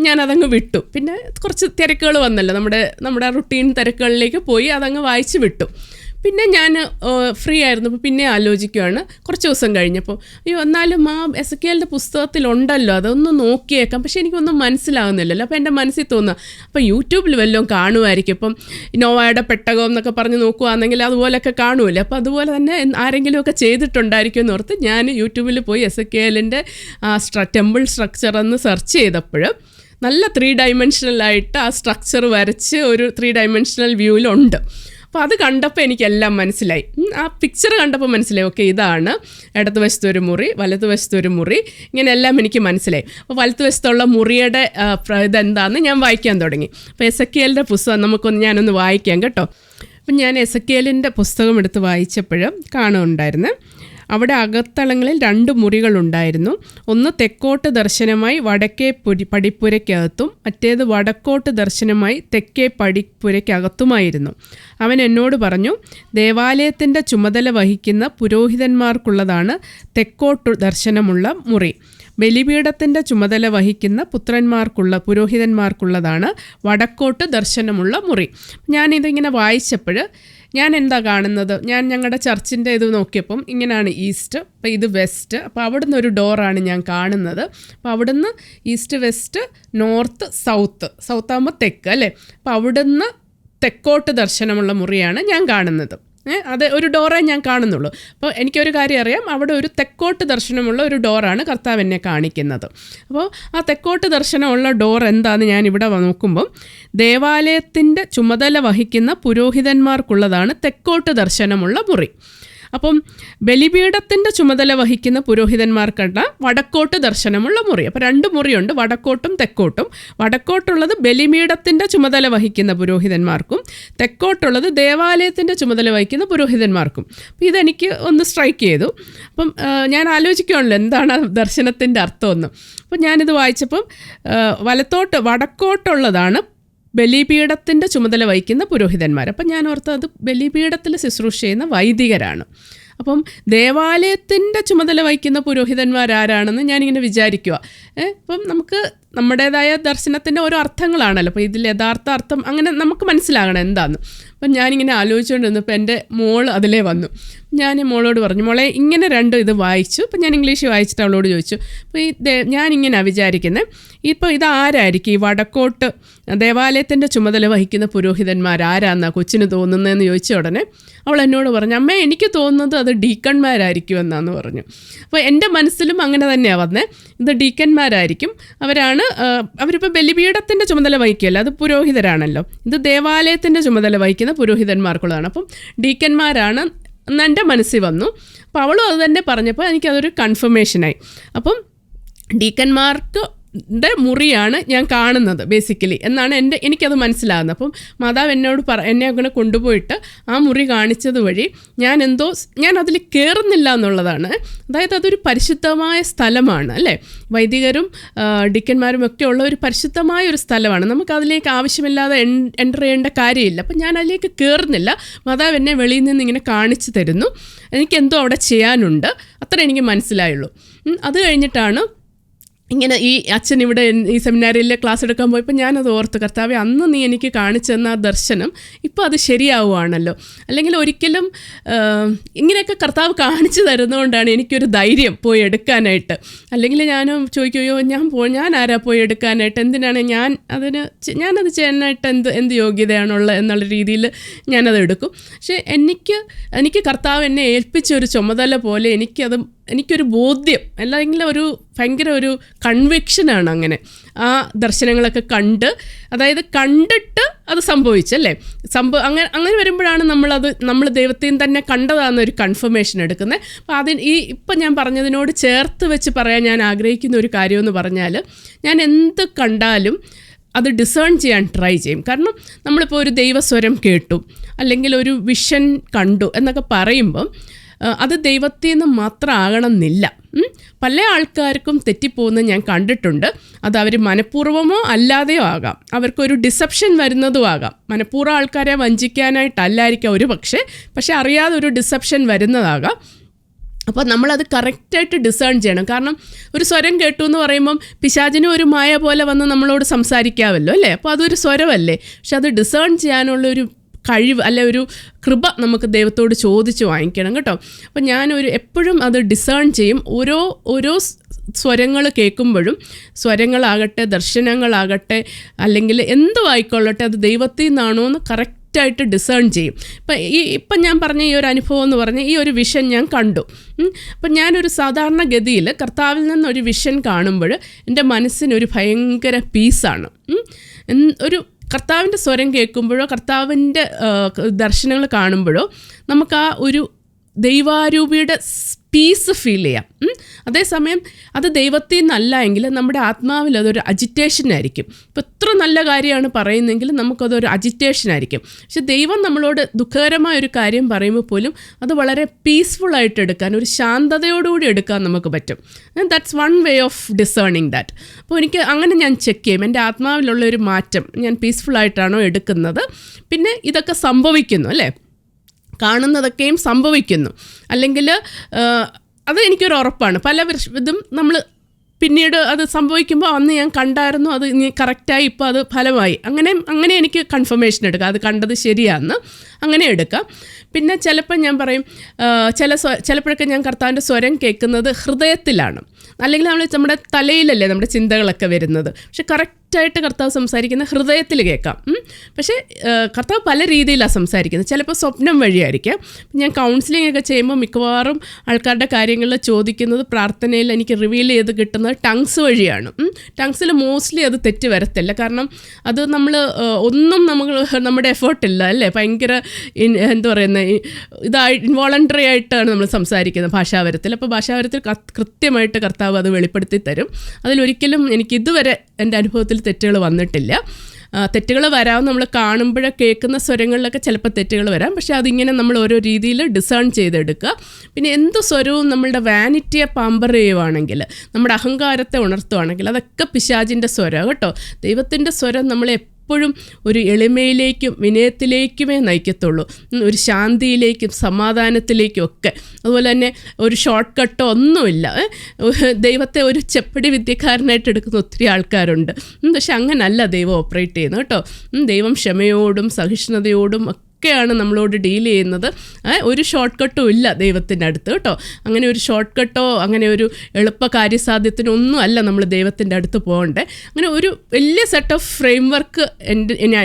ഞാനതങ്ങ് വിട്ടു. പിന്നെ കുറച്ച് തിരക്കുകൾ വന്നല്ലോ, നമ്മുടെ റുട്ടീൻ തിരക്കുകളിലേക്ക് പോയി, അതങ്ങ് വായിച്ച് വിട്ടു. പിന്നെ ഞാൻ ഫ്രീ ആയിരുന്നപ്പോൾ പിന്നെ ആലോചിക്കുകയാണ് കുറച്ച് ദിവസം കഴിഞ്ഞപ്പോൾ, അയ്യോ എന്നാലും ആ എസക്കിയേലിൻ്റെ പുസ്തകത്തിലുണ്ടല്ലോ, അതൊന്ന് നോക്കിയേക്കാം. പക്ഷേ എനിക്കൊന്നും മനസ്സിലാകുന്നില്ലല്ലോ. അപ്പോൾ എൻ്റെ മനസ്സിൽ തോന്നുക, അപ്പോൾ യൂട്യൂബിൽ വല്ലതും കാണുമായിരിക്കും. ഇപ്പം നോവയുടെ പെട്ടകം എന്നൊക്കെ പറഞ്ഞ് നോക്കുകയാണെങ്കിൽ അതുപോലെയൊക്കെ കാണുമല്ലോ. അപ്പോൾ അതുപോലെ തന്നെ ആരെങ്കിലുമൊക്കെ ചെയ്തിട്ടുണ്ടായിരിക്കും എന്നോർത്ത് ഞാൻ യൂട്യൂബിൽ പോയി എസക്കിയേലിൻ്റെ ടെമ്പിൾ സ്ട്രക്ചർ എന്ന് സെർച്ച് ചെയ്തപ്പോൾ നല്ല 3 dimensional ആ സ്ട്രക്ചർ വരച്ച് ഒരു 3 dimensional വ്യൂവിലുണ്ട്. അപ്പോൾ അത് കണ്ടപ്പോൾ എനിക്കെല്ലാം മനസ്സിലായി. ആ പിക്ചർ കണ്ടപ്പോൾ മനസ്സിലായി, ഓക്കെ, ഇതാണ് ഇടതുവശത്തൊരു മുറി, വലതുവശത്തൊരു മുറി, ഇങ്ങനെയെല്ലാം എനിക്ക് മനസ്സിലായി. അപ്പോൾ വലതുവശത്തുള്ള മുറിയുടെ ഇതെന്താണെന്ന് ഞാൻ വായിക്കാൻ തുടങ്ങി. അപ്പോൾ എസക്കിയേലിൻ്റെ പുസ്തകം ഞാനൊന്ന് വായിക്കാം കേട്ടോ. അപ്പം ഞാൻ എസക്കിയേലിൻ്റെ പുസ്തകം എടുത്ത് വായിച്ചപ്പോൾ കാണുന്നുണ്ടായിരുന്നു, അവിടെ അകത്തളങ്ങളിൽ 2 മുറികളുണ്ടായിരുന്നു. ഒന്ന് തെക്കോട്ട് ദർശനമായി വടക്കേ പടിപ്പുരയ്ക്കകത്തും മറ്റേത് വടക്കോട്ട് ദർശനമായി തെക്കേ പടിപ്പുരയ്ക്കകത്തുമായിരുന്നു. അവൻ എന്നോട് പറഞ്ഞു, ദേവാലയത്തിൻ്റെ ചുമതല വഹിക്കുന്ന പുരോഹിതന്മാർക്കുള്ളതാണ് തെക്കോട്ട് ദർശനമുള്ള മുറി. ബലിപീഠത്തിൻ്റെ ചുമതല വഹിക്കുന്ന പുരോഹിതന്മാർക്കുള്ളതാണ് വടക്കോട്ട് ദർശനമുള്ള മുറി. ഞാനിതിങ്ങനെ വായിച്ചപ്പോൾ ഞാൻ എന്താ കാണുന്നത്, ഞാൻ ഞങ്ങളുടെ ചർച്ചിൻ്റെ ഇത് നോക്കിയപ്പം ഇങ്ങനെയാണ് ഈസ്റ്റ്, അപ്പോൾ ഇത് വെസ്റ്റ്, അപ്പോൾ അവിടുന്ന് ഒരു ഡോറാണ് ഞാൻ കാണുന്നത്. അപ്പോൾ അവിടുന്ന് ഈസ്റ്റ്, വെസ്റ്റ്, നോർത്ത്, സൗത്ത് ആകുമ്പോൾ തെക്ക് അല്ലേ. അപ്പോൾ അവിടുന്ന് തെക്കോട്ട് ദർശനമുള്ള മുറിയാണ് ഞാൻ കാണുന്നത്. അത് ഒരു ഡോറേ ഞാൻ കാണുന്നുള്ളൂ. അപ്പോൾ എനിക്കൊരു കാര്യം അറിയാം, അവിടെ ഒരു തെക്കോട്ട് ദർശനമുള്ള ഒരു ഡോറാണ് കർത്താവ് എന്നെ കാണിക്കുന്നത്. അപ്പോൾ ആ തെക്കോട്ട് ദർശനമുള്ള ഡോർ എന്താണെന്ന് ഞാനിവിടെ നോക്കുമ്പം ദേവാലയത്തിൻ്റെ ചുമതല വഹിക്കുന്ന പുരോഹിതന്മാർക്കുള്ളതാണ് തെക്കോട്ട് ദർശനമുള്ള മുറി. അപ്പം ബലിപീഠത്തിൻ്റെ ചുമതല വഹിക്കുന്ന പുരോഹിതന്മാർക്കുള്ള വടക്കോട്ട് ദർശനമുള്ള മുറി. അപ്പോൾ 2 മുറിയുണ്ട്, വടക്കോട്ടും തെക്കോട്ടും. വടക്കോട്ടുള്ളത് ബലിപീഠത്തിൻ്റെ ചുമതല വഹിക്കുന്ന പുരോഹിതന്മാർക്കും, തെക്കോട്ടുള്ളത് ദേവാലയത്തിൻ്റെ ചുമതല വഹിക്കുന്ന പുരോഹിതന്മാർക്കും. അപ്പോൾ ഇതെനിക്ക് ഒന്ന് സ്ട്രൈക്ക് ചെയ്തു. അപ്പം ഞാൻ ആലോചിക്കുകയാണല്ലോ എന്താണ് ദർശനത്തിൻ്റെ അർത്ഥമെന്ന്. അപ്പം ഞാനിത് വായിച്ചപ്പം വടക്കോട്ടുള്ളതാണ് ബലിപീഠത്തിൻ്റെ ചുമതല വഹിക്കുന്ന പുരോഹിതന്മാർ. അപ്പം ഞാൻ ഓർത്തത് അത് ബലിപീഠത്തിൽ ശുശ്രൂഷ ചെയ്യുന്ന വൈദികരാണ്. അപ്പം ദേവാലയത്തിൻ്റെ ചുമതല വഹിക്കുന്ന പുരോഹിതന്മാരാരാണെന്ന് ഞാനിങ്ങനെ വിചാരിക്കുക. അപ്പം നമുക്ക് നമ്മുടേതായ ദർശനത്തിൻ്റെ ഓരോ അർത്ഥങ്ങളാണല്ലോ. അപ്പോൾ ഇതിൽ യഥാർത്ഥ അർത്ഥം അങ്ങനെ നമുക്ക് മനസ്സിലാകണം എന്താണെന്ന്. അപ്പം ഞാനിങ്ങനെ ആലോചിച്ചുകൊണ്ടിരുന്നപ്പോൾ എൻ്റെ മോൾ അതിലേ വന്നു. ഞാൻ മോളോട് പറഞ്ഞു, മോളെ ഇങ്ങനെ 2 ഇത് വായിച്ചു. അപ്പം ഞാൻ ഇംഗ്ലീഷ് വായിച്ചിട്ട് അവളോട് ചോദിച്ചു, അപ്പോൾ ഞാനിങ്ങനെയാണ് വിചാരിക്കുന്നത്, ഇപ്പോൾ ഇതാരായിരിക്കും ഈ വടക്കോട്ട് ദേവാലയത്തിൻ്റെ ചുമതല വഹിക്കുന്ന പുരോഹിതന്മാരാരാന്നാണ് കൊച്ചിന് തോന്നുന്നതെന്ന് ചോദിച്ച ഉടനെ അവൾ എന്നോട് പറഞ്ഞു, അമ്മേ എനിക്ക് തോന്നുന്നത് അത് ഡീക്കന്മാരായിരിക്കും എന്നാന്ന് പറഞ്ഞു. അപ്പോൾ എൻ്റെ മനസ്സിലും അങ്ങനെ തന്നെയാണ് വന്നത്, ഇത് ഡീക്കന്മാരായിരിക്കും. അവരിപ്പോൾ ബലിപീഠത്തിൻ്റെ ചുമതല വഹിക്കുകയല്ല, അത് പുരോഹിതരാണല്ലോ. ഇത് ദേവാലയത്തിൻ്റെ ചുമതല വഹിക്കുന്ന പുരോഹിതന്മാർക്കുള്ളതാണ്. അപ്പം ഡീക്കന്മാരാണ് എന്ന് എൻ്റെ മനസ്സിൽ വന്നു. അപ്പോൾ അവളും അത് തന്നെ പറഞ്ഞപ്പോൾ എനിക്കതൊരു കൺഫർമേഷനായി. അപ്പം ഡീക്കന്മാർക്ക് മുറിയാണ് ഞാൻ കാണുന്നത് ബേസിക്കലി എന്നാണ് എനിക്കത് മനസ്സിലാകുന്നത്. അപ്പം മാതാവ് എന്നെ അങ്ങനെ കൊണ്ടുപോയിട്ട് ആ മുറി കാണിച്ചത് വഴി ഞാൻ അതിൽ കയറുന്നില്ല എന്നുള്ളതാണ്. അതായത് അതൊരു പരിശുദ്ധമായ സ്ഥലമാണ് അല്ലേ. വൈദികരും ഡിക്കന്മാരും ഒക്കെ ഉള്ള ഒരു പരിശുദ്ധമായ ഒരു സ്ഥലമാണ്. നമുക്കതിലേക്ക് ആവശ്യമില്ലാതെ എൻ്റർ ചെയ്യേണ്ട കാര്യമില്ല. അപ്പം ഞാൻ അതിലേക്ക് കയറുന്നില്ല. മാതാവ് എന്നെ വെളിയിൽ നിന്ന് ഇങ്ങനെ കാണിച്ചു തരുന്നു. എനിക്കെന്തോ അവിടെ ചെയ്യാനുണ്ട്, അത്ര എനിക്ക് മനസ്സിലായുള്ളൂ. അത് കഴിഞ്ഞിട്ടാണ് ഇങ്ങനെ ഈ അച്ഛൻ ഇവിടെ ഈ സെമിനാരിയിൽ ക്ലാസ് എടുക്കാൻ പോയപ്പോൾ ഞാനത് ഓർത്ത്, കർത്താവേ അന്ന് നീ എനിക്ക് കാണിച്ചു തന്ന ആ ദർശനം ഇപ്പോൾ അത് ശരിയാവുകയാണല്ലോ. അല്ലെങ്കിൽ ഒരിക്കലും ഇങ്ങനെയൊക്കെ കർത്താവ് കാണിച്ചു തരുന്നതുകൊണ്ടാണ് എനിക്കൊരു ധൈര്യം പോയി എടുക്കാനായിട്ട്. അല്ലെങ്കിൽ ഞാനും ചോദിക്കുകയോ ഞാൻ ആരാ പോയി എടുക്കാനായിട്ട്, എന്തിനാണ് ഞാനത് ചെയ്യാനായിട്ട് എന്ത് യോഗ്യതയാണുള്ളത് എന്നുള്ള രീതിയിൽ ഞാനത് എടുക്കും. പക്ഷേ എനിക്ക് കർത്താവ് എന്നെ ഏൽപ്പിച്ച ഒരു ചുമതല പോലെ എനിക്കൊരു ബോധ്യം, അല്ലെങ്കിൽ ഭയങ്കര ഒരു കൺവിക്ഷനാണ് അങ്ങനെ ആ ദർശനങ്ങളൊക്കെ കണ്ടിട്ട് അത് സംഭവിച്ചല്ലേ. അങ്ങനെ വരുമ്പോഴാണ് നമ്മൾ ദൈവത്തെയും തന്നെ കണ്ടതാണെന്നൊരു കൺഫർമേഷൻ എടുക്കുന്നത്. അപ്പോൾ ഇപ്പം ഞാൻ പറഞ്ഞതിനോട് ചേർത്ത് വെച്ച് പറയാൻ ഞാൻ ആഗ്രഹിക്കുന്ന ഒരു കാര്യമെന്ന് പറഞ്ഞാൽ, ഞാൻ എന്ത് കണ്ടാലും അത് ഡിസേൺ ചെയ്യാൻ ട്രൈ ചെയ്യും. കാരണം നമ്മളിപ്പോൾ ഒരു ദൈവസ്വരം കേട്ടു അല്ലെങ്കിൽ ഒരു വിഷൻ കണ്ടു എന്നൊക്കെ പറയുമ്പം അത് ദൈവത്തിൽ നിന്ന് മാത്രം ആകണമെന്നില്ല. പല ആൾക്കാർക്കും തെറ്റിപ്പോകുന്നത് ഞാൻ കണ്ടിട്ടുണ്ട്. അത് അവർ മനഃപൂർവ്വമോ അല്ലാതെയോ ആകാം, അവർക്കൊരു ഡിസെപ്ഷൻ വരുന്നതും ആകാം. മനഃപൂർവ്വം ആൾക്കാരെ വഞ്ചിക്കാനായിട്ടല്ലായിരിക്കാം പക്ഷേ അറിയാതെ ഒരു ഡിസെപ്ഷൻ വരുന്നതാകാം. അപ്പോൾ നമ്മളത് കറക്റ്റായിട്ട് ഡിസേൺ ചെയ്യണം. കാരണം ഒരു സ്വരം കേട്ടു എന്ന് പറയുമ്പം പിശാചിനും ഒരു മായ പോലെ വന്ന് നമ്മളോട് സംസാരിക്കാമല്ലോ അല്ലേ. അപ്പോൾ അതൊരു സ്വരമല്ലേ. പക്ഷെ അത് ഡിസേൺ ചെയ്യാനുള്ളൊരു കഴിവ് അല്ലെ ഒരു കൃപ നമുക്ക് ദൈവത്തോട് ചോദിച്ച് വാങ്ങിക്കണം കേട്ടോ. അപ്പം എപ്പോഴും അത് ഡിസേൺ ചെയ്യും. ഓരോ സ്വരങ്ങൾ കേൾക്കുമ്പോഴും, സ്വരങ്ങളാകട്ടെ ദർശനങ്ങളാകട്ടെ അല്ലെങ്കിൽ എന്തും ആയിക്കൊള്ളട്ടെ, അത് ദൈവത്തിൽ നിന്നാണോ എന്ന് കറക്റ്റായിട്ട് ഡിസേൺ ചെയ്യും. ഇപ്പം ഞാൻ പറഞ്ഞ ഈ ഒരു അനുഭവം എന്ന് പറഞ്ഞ ഈ ഒരു വിഷൻ ഞാൻ കണ്ടു. അപ്പം ഞാനൊരു സാധാരണ ഗതിയിൽ കർത്താവിൽ നിന്നൊരു വിഷൻ കാണുമ്പോൾ എൻ്റെ മനസ്സിനൊരു ഭയങ്കര പീസാണ്. ഒരു കർത്താവിൻ്റെ സ്വരം കേൾക്കുമ്പോഴോ കർത്താവിൻ്റെ ദർശനങ്ങൾ കാണുമ്പോഴോ നമുക്ക് ആ ഒരു ദൈവാരൂപിയുടെ പീസ് ഫീൽ ചെയ്യാം. അതേസമയം അത് ദൈവത്തിൽ നിന്നല്ല എങ്കിൽ നമ്മുടെ ആത്മാവിൽ അതൊരു അജിറ്റേഷനായിരിക്കും. ഇപ്പോൾ എത്ര നല്ല കാര്യമാണ് പറയുന്നതെങ്കിൽ നമുക്കതൊരു അജിറ്റേഷനായിരിക്കും. പക്ഷെ ദൈവം നമ്മളോട് ദുഃഖകരമായ ഒരു കാര്യം പറയുമ്പോൾ പോലും അത് വളരെ പീസ്ഫുള്ളായിട്ട് എടുക്കാൻ, ഒരു ശാന്തതയോടുകൂടി എടുക്കാൻ നമുക്ക് പറ്റും. That's one way of discerning that. അപ്പോൾ എനിക്ക് അങ്ങനെ ഞാൻ ചെക്ക് ചെയ്യും എൻ്റെ ആത്മാവിലുള്ള ഒരു മാറ്റം ഞാൻ പീസ്ഫുള്ളായിട്ടാണോ എടുക്കുന്നത്. പിന്നെ ഇതൊക്കെ സംഭവിക്കുന്നു അല്ലേ, കാണുന്നതൊക്കെയും സംഭവിക്കുന്നു. അല്ലെങ്കിൽ അത് എനിക്കൊരു ഉറപ്പാണ്. പല ഇതും നമ്മൾ പിന്നീട് അത് സംഭവിക്കുമ്പോൾ അന്ന് ഞാൻ കണ്ടായിരുന്നു, അത് നീ കറക്റ്റായി, ഇപ്പോൾ അത് ഫലമായി, അങ്ങനെ എനിക്ക് കൺഫർമേഷൻ എടുക്കാം, അത് കണ്ടത് ശരിയാണെന്ന് അങ്ങനെ എടുക്കാം. പിന്നെ ചിലപ്പോൾ ഞാൻ പറയും, ചിലപ്പോഴൊക്കെ ഞാൻ കർത്താവിൻ്റെ സ്വരം കേൾക്കുന്നത് ഹൃദയത്തിലാണ്, അല്ലെങ്കിൽ നമ്മുടെ തലയിലല്ലേ നമ്മുടെ ചിന്തകളൊക്കെ വരുന്നത്. പക്ഷെ കറക്റ്റായിട്ട് കർത്താവ് സംസാരിക്കുന്ന ഹൃദയത്തിൽ കേൾക്കാം. പക്ഷേ കർത്താവ് പല രീതിയിലാണ് സംസാരിക്കുന്നത്. ചിലപ്പോൾ സ്വപ്നം വഴിയായിരിക്കാം. ഞാൻ കൗൺസിലിംഗ് ഒക്കെ ചെയ്യുമ്പോൾ മിക്കവാറും ആൾക്കാരുടെ കാര്യങ്ങളിൽ ചോദിക്കുന്നത്, പ്രാർത്ഥനയിൽ എനിക്ക് റിവീൽ ചെയ്ത് കിട്ടുന്നത് ടങ്സ് വഴിയാണ്. ടങ്സിൽ മോസ്റ്റ്ലി അത് തെറ്റ് വരത്തില്ല. കാരണം അത് ഒന്നും നമ്മുടെ എഫേർട്ടില്ല അല്ലേ, ഭയങ്കര എന്താ പറയുന്നത്, ഇൻവോളണ്ടറി ആയിട്ടാണ് നമ്മൾ സംസാരിക്കുന്നത് ഭാഷാവരത്തിൽ. അപ്പോൾ ഭാഷാവരത്തിൽ കൃത്യമായിട്ട് കർത്താവ് അത് വെളിപ്പെടുത്തി തരും. അതിലൊരിക്കലും എനിക്ക് ഇതുവരെ എൻ്റെ അനുഭവത്തിൽ തെറ്റുകൾ വന്നിട്ടില്ല. തെറ്റുകൾ വരാം, നമ്മൾ കാണുമ്പോഴേ കേൾക്കുന്ന സ്വരങ്ങളിലൊക്കെ ചിലപ്പോൾ തെറ്റുകൾ വരാം. പക്ഷേ അതിങ്ങനെ നമ്മൾ ഓരോ രീതിയിൽ ഡിസേൺ ചെയ്തെടുക്കുക. പിന്നെ എന്ത് സ്വരവും നമ്മളുടെ വാനിറ്റിയെ പാമ്പർ ചെയ്യുവാണെങ്കിൽ, നമ്മുടെ അഹങ്കാരത്തെ ഉണർത്തുവാണെങ്കിൽ, അതൊക്കെ പിശാചിൻ്റെ സ്വരം കേട്ടോ. ദൈവത്തിൻ്റെ സ്വരം നമ്മളെ എപ്പോഴും ഒരു എളിമയിലേക്കും വിനയത്തിലേക്കുമേ നയിക്കത്തുള്ളൂ, ഒരു ശാന്തിയിലേക്കും സമാധാനത്തിലേക്കും ഒക്കെ. അതുപോലെ തന്നെ ഒരു ഷോർട്ട് കട്ടോ ഒന്നുമില്ല. ദൈവത്തെ ഒരു ചെപ്പടി വിദ്യക്കാരനായിട്ട് എടുക്കുന്ന ഒത്തിരി ആൾക്കാരുണ്ട്. പക്ഷെ അങ്ങനല്ല ദൈവം ഓപ്പറേറ്റ് ചെയ്യുന്നത് കേട്ടോ. ദൈവം ക്ഷമയോടും സഹിഷ്ണുതയോടും ഒക്കെയാണ് നമ്മളോട് ഡീൽ ചെയ്യുന്നത്. ഒരു ഷോർട്ട് കട്ടും ഇല്ല ദൈവത്തിൻ്റെ അടുത്ത് കേട്ടോ. അങ്ങനെ ഒരു ഷോർട്ട് കട്ടോ അങ്ങനെ ഒരു എളുപ്പ കാര്യസാധ്യത്തിനൊന്നും അല്ല നമ്മൾ ദൈവത്തിൻ്റെ അടുത്ത് പോകണ്ടേ. അങ്ങനെ ഒരു വലിയ സെറ്റ് ഓഫ് ഫ്രെയിം വർക്ക്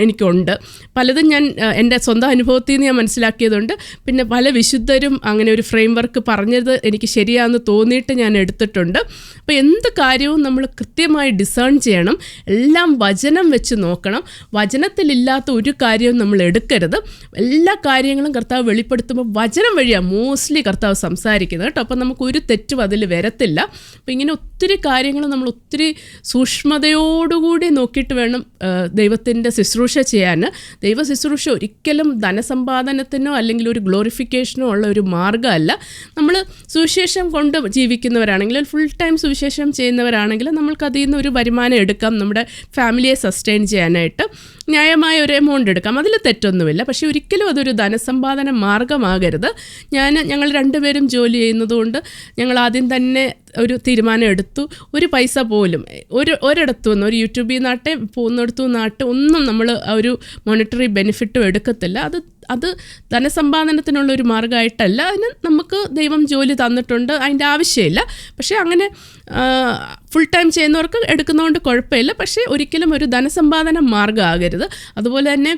എനിക്കുണ്ട്. പലതും ഞാൻ എൻ്റെ സ്വന്തം അനുഭവത്തിൽ നിന്ന് ഞാൻ മനസ്സിലാക്കിയതുണ്ട്. പിന്നെ പല വിശുദ്ധരും അങ്ങനെ ഒരു ഫ്രെയിം വർക്ക് പറഞ്ഞത് എനിക്ക് ശരിയാണെന്ന് തോന്നിയിട്ട് ഞാൻ എടുത്തിട്ടുണ്ട്. അപ്പോൾ എന്ത് കാര്യവും നമ്മൾ കൃത്യമായി ഡിസേൺ ചെയ്യണം. എല്ലാം വചനം വെച്ച് നോക്കണം. വചനത്തിലില്ലാത്ത ഒരു കാര്യവും നമ്മൾ എടുക്കരുത്. എല്ലാ കാര്യങ്ങളും കർത്താവ് വെളിപ്പെടുത്തുമ്പോൾ വചനം വഴിയാണ് മോസ്റ്റ്ലി കർത്താവ് സംസാരിക്കുന്നത് കേട്ടോ. അപ്പം നമുക്കൊരു തെറ്റും അതിൽ വരത്തില്ല. അപ്പോൾ ഇങ്ങനെ ഒത്തിരി കാര്യങ്ങൾ നമ്മൾ ഒത്തിരി സൂക്ഷ്മതയോടുകൂടി നോക്കിയിട്ട് വേണം ദൈവത്തിൻ്റെ ശുശ്രൂഷ ചെയ്യാൻ. ദൈവ ശുശ്രൂഷ ഒരിക്കലും ധനസമ്പാദനത്തിനോ അല്ലെങ്കിൽ ഒരു ഗ്ലോറിഫിക്കേഷനോ ഉള്ള ഒരു മാർഗ്ഗമല്ല. നമ്മൾ സുവിശേഷം കൊണ്ട് ജീവിക്കുന്നവരാണെങ്കിൽ, ഫുൾ ടൈം സുവിശേഷം ചെയ്യുന്നവരാണെങ്കിൽ നമ്മൾക്ക് അതിൽ നിന്ന് ഒരു വരുമാനം എടുക്കാം, നമ്മുടെ ഫാമിലിയെ സസ്റ്റെയിൻ ചെയ്യാനായിട്ട് ന്യായമായ ഒരു എമൗണ്ട് എടുക്കാം, അതിൽ തെറ്റൊന്നുമില്ല. പക്ഷേ ഒരിക്കലും അതൊരു ധനസമ്പാദന മാർഗ്ഗമാകരുത്. ഞങ്ങൾ രണ്ടുപേരും ജോലി ചെയ്യുന്നതുകൊണ്ട് ഞങ്ങൾ ആദ്യം തന്നെ ഒരു തീരുമാനം എടുത്തു. ഒരു പൈസ പോലും ഒരിടത്തു നിന്ന്, ഒരു യൂട്യൂബിൽ നിന്നാട്ടെ പോകുന്നിടത്തു നിന്നാട്ടെ ഒന്നും നമ്മൾ ഒരു മോണിറ്ററി ബെനിഫിറ്റും എടുക്കത്തില്ല. അത് ധനസമ്പാദനത്തിനുള്ളൊരു മാർഗ്ഗമായിട്ടല്ല. അതിന് നമുക്ക് ദൈവം ജോലി തന്നിട്ടുണ്ട്, അതിൻ്റെ ആവശ്യമില്ല. പക്ഷേ അങ്ങനെ ഫുൾ ടൈം ചെയ്യുന്നവർക്ക് എടുക്കുന്നതുകൊണ്ട് കുഴപ്പമില്ല. പക്ഷേ ഒരിക്കലും ഒരു ധനസമ്പാദന മാർഗ്ഗമാകരുത്. അതുപോലെ തന്നെ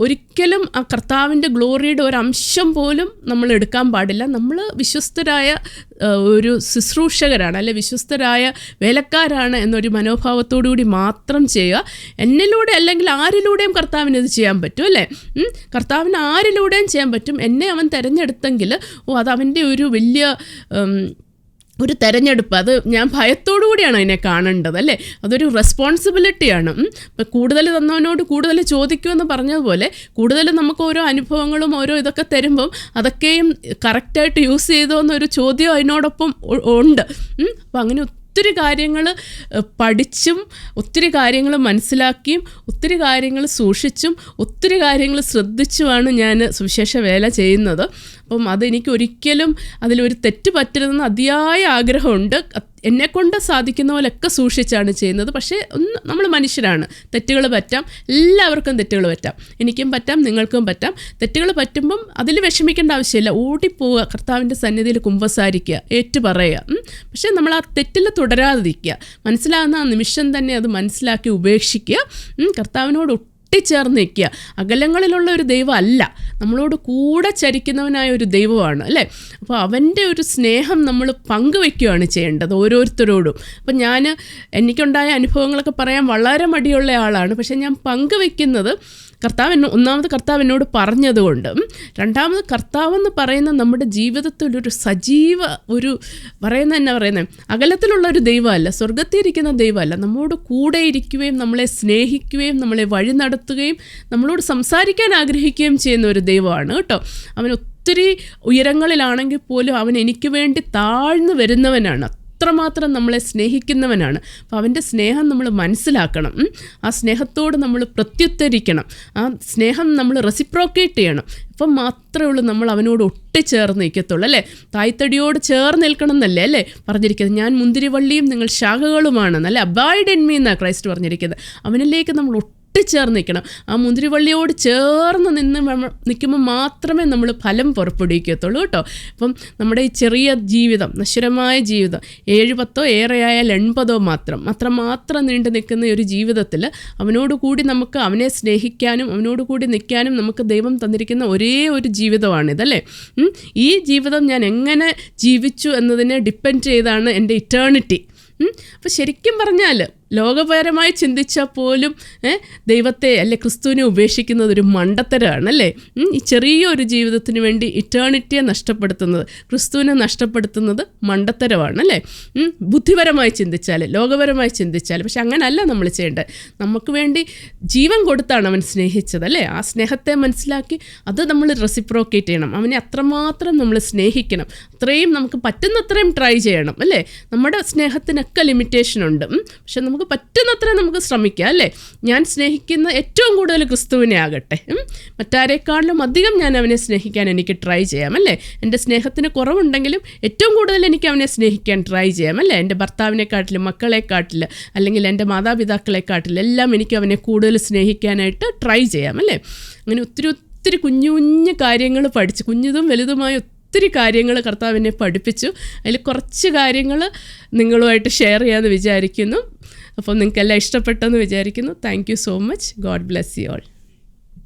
ഒരിക്കലും ആ കർത്താവിൻ്റെ ഗ്ലോറിയുടെ ഒരു അംശം പോലും നമ്മൾ എടുക്കാൻ പാടില്ല. നമ്മൾ വിശ്വസ്തരായ ഒരു ശുശ്രൂഷകരാണ്, അല്ലെ വിശ്വസ്തരായ വേലക്കാരാണ് എന്നൊരു മനോഭാവത്തോടു കൂടി മാത്രം ചെയ്യുക. എന്നിലൂടെ അല്ലെങ്കിൽ ആരിലൂടെയും കർത്താവിന് ഇത് ചെയ്യാൻ പറ്റും അല്ലേ. കർത്താവിന് ആരിലൂടെയും ചെയ്യാൻ പറ്റും. എന്നെ അവൻ തിരഞ്ഞെടുത്തെങ്കിൽ അത് അവൻ്റെ ഒരു വലിയ ഒരു തെരഞ്ഞെടുപ്പ്. അത് ഞാൻ ഭയത്തോടു കൂടിയാണ് അതിനെ കാണേണ്ടത് അല്ലേ. അതൊരു റെസ്പോൺസിബിലിറ്റിയാണ്. ഇപ്പം കൂടുതൽ തന്നവനോട് കൂടുതൽ ചോദിക്കുമെന്ന് പറഞ്ഞതുപോലെ കൂടുതൽ നമുക്ക് ഓരോ അനുഭവങ്ങളും ഓരോ ഇതൊക്കെ തരുമ്പം അതൊക്കെയും കറക്റ്റായിട്ട് യൂസ് ചെയ്തോ എന്നൊരു ചോദ്യം അതിനോടൊപ്പം ഉണ്ട്. അപ്പം അങ്ങനെ ഒത്തിരി കാര്യങ്ങൾ പഠിച്ചും ഒത്തിരി കാര്യങ്ങൾ മനസ്സിലാക്കിയും ഒത്തിരി കാര്യങ്ങൾ സൂക്ഷിച്ചും ഒത്തിരി കാര്യങ്ങൾ ശ്രദ്ധിച്ചുമാണ് ഞാൻ സുവിശേഷ വേല ചെയ്യുന്നത്. അപ്പം അതെനിക്ക് ഒരിക്കലും അതിലൊരു തെറ്റ് പറ്റരുതെന്ന് അതിയായ ആഗ്രഹമുണ്ട്. എന്നെക്കൊണ്ട് സാധിക്കുന്ന പോലെയൊക്കെ സൂക്ഷിച്ചാണ് ചെയ്യുന്നത്. പക്ഷേ നമ്മൾ മനുഷ്യരാണ്, തെറ്റുകൾ പറ്റാം, എല്ലാവർക്കും തെറ്റുകൾ പറ്റാം. എനിക്കും പറ്റാം, നിങ്ങൾക്കും പറ്റാം. തെറ്റുകൾ പറ്റുമ്പം അതിൽ വിഷമിക്കേണ്ട ആവശ്യമില്ല. ഓടിപ്പോവുക, കർത്താവിൻ്റെ സന്നിധിയിൽ കുമ്പസാരിക്കുക, ഏറ്റുപറയുക. പക്ഷേ നമ്മൾ ആ തെറ്റിൽ തുടരാതിരിക്കുക. മനസ്സിലാകുന്ന ആ നിമിഷം തന്നെ അത് മനസ്സിലാക്കി ഉപേക്ഷിക്കുക. കർത്താവിനോട് ഒട്ടിച്ചേർന്ന് നിൽക്കുക. അകലങ്ങളിലുള്ള ഒരു ദൈവം അല്ല, നമ്മളോട് കൂടെ ചരിക്കുന്നവനായ ഒരു ദൈവമാണ് അല്ലേ. അപ്പോൾ അവൻ്റെ ഒരു സ്നേഹം നമ്മൾ പങ്കുവയ്ക്കുകയാണ് ചെയ്യേണ്ടത് ഓരോരുത്തരോടും. അപ്പം എനിക്കുണ്ടായ അനുഭവങ്ങളൊക്കെ പറയാൻ വളരെ മടിയുള്ള ആളാണ്. പക്ഷേ ഞാൻ പങ്കുവയ്ക്കുന്നത് ഒന്നാമത് കർത്താവ് എന്നോട് പറഞ്ഞതുകൊണ്ട്, രണ്ടാമത് കർത്താവെന്ന് പറയുന്ന നമ്മുടെ ജീവിതത്തിലൊരു സജീവ ഒരു പറയുന്നത് അകലത്തിലുള്ള ഒരു ദൈവമല്ല, സ്വർഗ്ഗത്തിലിരിക്കുന്ന ദൈവമല്ല, നമ്മോട് കൂടെ ഇരിക്കുകയും നമ്മളെ സ്നേഹിക്കുകയും നമ്മളെ വഴി നടത്തുകയും നമ്മളോട് സംസാരിക്കാൻ ആഗ്രഹിക്കുകയും ചെയ്യുന്ന ഒരു ദൈവമാണ് കേട്ടോ. അവൻ ഒത്തിരി ഉയരങ്ങളിലാണെങ്കിൽ പോലും അവൻ എനിക്ക് വേണ്ടി താഴ്ന്നു വരുന്നവനാണ്, അത്രമാത്രം നമ്മളെ സ്നേഹിക്കുന്നവനാണ്. അപ്പോൾ അവൻ്റെ സ്നേഹം നമ്മൾ മനസ്സിലാക്കണം, ആ സ്നേഹത്തോട് നമ്മൾ പ്രത്യുത്തരിക്കണം, ആ സ്നേഹം നമ്മൾ റെസിപ്രോക്കേറ്റ് ചെയ്യണം. അപ്പം മാത്രമേ ഉള്ളൂ നമ്മൾ അവനോട് ഒട്ടിച്ചേർന്ന് നിൽക്കത്തുള്ളൂ, അല്ലേ? തായ്തടിയോട് ചേർന്ന് നിൽക്കണം എന്നല്ലേ അല്ലേ പറഞ്ഞിരിക്കുന്നത്? ഞാൻ മുന്തിരിവള്ളിയും നിങ്ങൾ ശാഖകളുമാണ്, അല്ലേ? അബൈഡ് ഇൻ മീ എന്നാണ് ക്രൈസ്റ്റ് പറഞ്ഞിരിക്കുന്നത്. അവനിലേക്ക് നമ്മൾ ഒട്ടിച്ചേർന്ന് നിൽക്കണം. ആ മുന്തിരിവള്ളിയോട് ചേർന്ന് നിൽക്കുമ്പോൾ മാത്രമേ നമ്മൾ ഫലം പുറപ്പെടുവിക്കത്തുള്ളൂ കേട്ടോ. അപ്പം നമ്മുടെ ഈ ചെറിയ ജീവിതം, നശ്വരമായ ജീവിതം, 7-10 ഏറെയായാൽ 80 മാത്രം നീണ്ടു നിൽക്കുന്ന ഒരു ജീവിതത്തിൽ അവനോടുകൂടി നമുക്ക് അവനെ സ്നേഹിക്കാനും അവനോടുകൂടി നിൽക്കാനും നമുക്ക് ദൈവം തന്നിരിക്കുന്ന ഒരേ ഒരു ജീവിതമാണിതല്ലേ. ഈ ജീവിതം ഞാൻ എങ്ങനെ ജീവിച്ചു എന്നതിനെ ഡിപ്പെൻഡ് ചെയ്താണ് എൻ്റെ ഇറ്റേണിറ്റി. അപ്പോൾ ശരിക്കും പറഞ്ഞാൽ ലോകപരമായി ചിന്തിച്ചാൽ പോലും ദൈവത്തെ അല്ലെ ക്രിസ്തുവിനെ ഉപേക്ഷിക്കുന്നത് ഒരു മണ്ടത്തരമാണ്, അല്ലേ? ഈ ചെറിയൊരു ജീവിതത്തിന് വേണ്ടി ഇറ്റേണിറ്റിയെ നഷ്ടപ്പെടുത്തുന്നത്, ക്രിസ്തുവിനെ നഷ്ടപ്പെടുത്തുന്നത് മണ്ടത്തരമാണ്, അല്ലേ? ബുദ്ധിപരമായി ചിന്തിച്ചാൽ, ലോകപരമായി ചിന്തിച്ചാൽ. പക്ഷെ അങ്ങനല്ല നമ്മൾ ചെയ്യേണ്ടത്. നമുക്ക് വേണ്ടി ജീവൻ കൊടുത്താണ് അവൻ സ്നേഹിച്ചത്, അല്ലേ? ആ സ്നേഹത്തെ മനസ്സിലാക്കി അത് നമ്മൾ റെസിപ്രോക്കേറ്റ് ചെയ്യണം. അവനെ അത്രമാത്രം നമ്മൾ സ്നേഹിക്കണം, അത്രയും നമുക്ക് പറ്റുന്നത്രയും ട്രൈ ചെയ്യണം, അല്ലേ? നമ്മുടെ സ്നേഹത്തിനൊക്കെ ലിമിറ്റേഷൻ ഉണ്ട്, പക്ഷെ നമുക്ക് പറ്റുന്നത്ര നമുക്ക് ശ്രമിക്കാം, അല്ലേ? ഞാൻ സ്നേഹിക്കുന്ന ഏറ്റവും കൂടുതൽ ക്രിസ്തുവിനെ ആകട്ടെ, മറ്റാരേക്കാളിലും അധികം ഞാൻ അവനെ സ്നേഹിക്കാൻ എനിക്ക് ട്രൈ ചെയ്യാം, അല്ലേ? എൻ്റെ സ്നേഹത്തിന് കുറവുണ്ടെങ്കിലും ഏറ്റവും കൂടുതൽ എനിക്ക് അവനെ സ്നേഹിക്കാൻ ട്രൈ ചെയ്യാം, അല്ലേ? എൻ്റെ ഭർത്താവിനെക്കാട്ടിലും മക്കളെക്കാട്ടിലും അല്ലെങ്കിൽ എൻ്റെ മാതാപിതാക്കളെക്കാട്ടിലും എല്ലാം എനിക്ക് അവനെ കൂടുതൽ സ്നേഹിക്കാനായിട്ട് ട്രൈ ചെയ്യാം, അല്ലേ? അങ്ങനെ ഒത്തിരി കുഞ്ഞു കുഞ്ഞു കാര്യങ്ങൾ പഠിച്ച്, കുഞ്ഞതും വലുതുമായ ഒത്തിരി കാര്യങ്ങൾ കർത്താവിനെ പഠിപ്പിച്ചു. അതിൽ കുറച്ച് കാര്യങ്ങൾ നിങ്ങളുമായിട്ട് ഷെയർ ചെയ്യാമെന്ന് വിചാരിക്കുന്നു. അപ്പോൾ നിങ്ങൾക്കെല്ലാം ഇഷ്ടപ്പെട്ടെന്ന് വിചാരിക്കുന്നു. Thank you so much. God bless you all.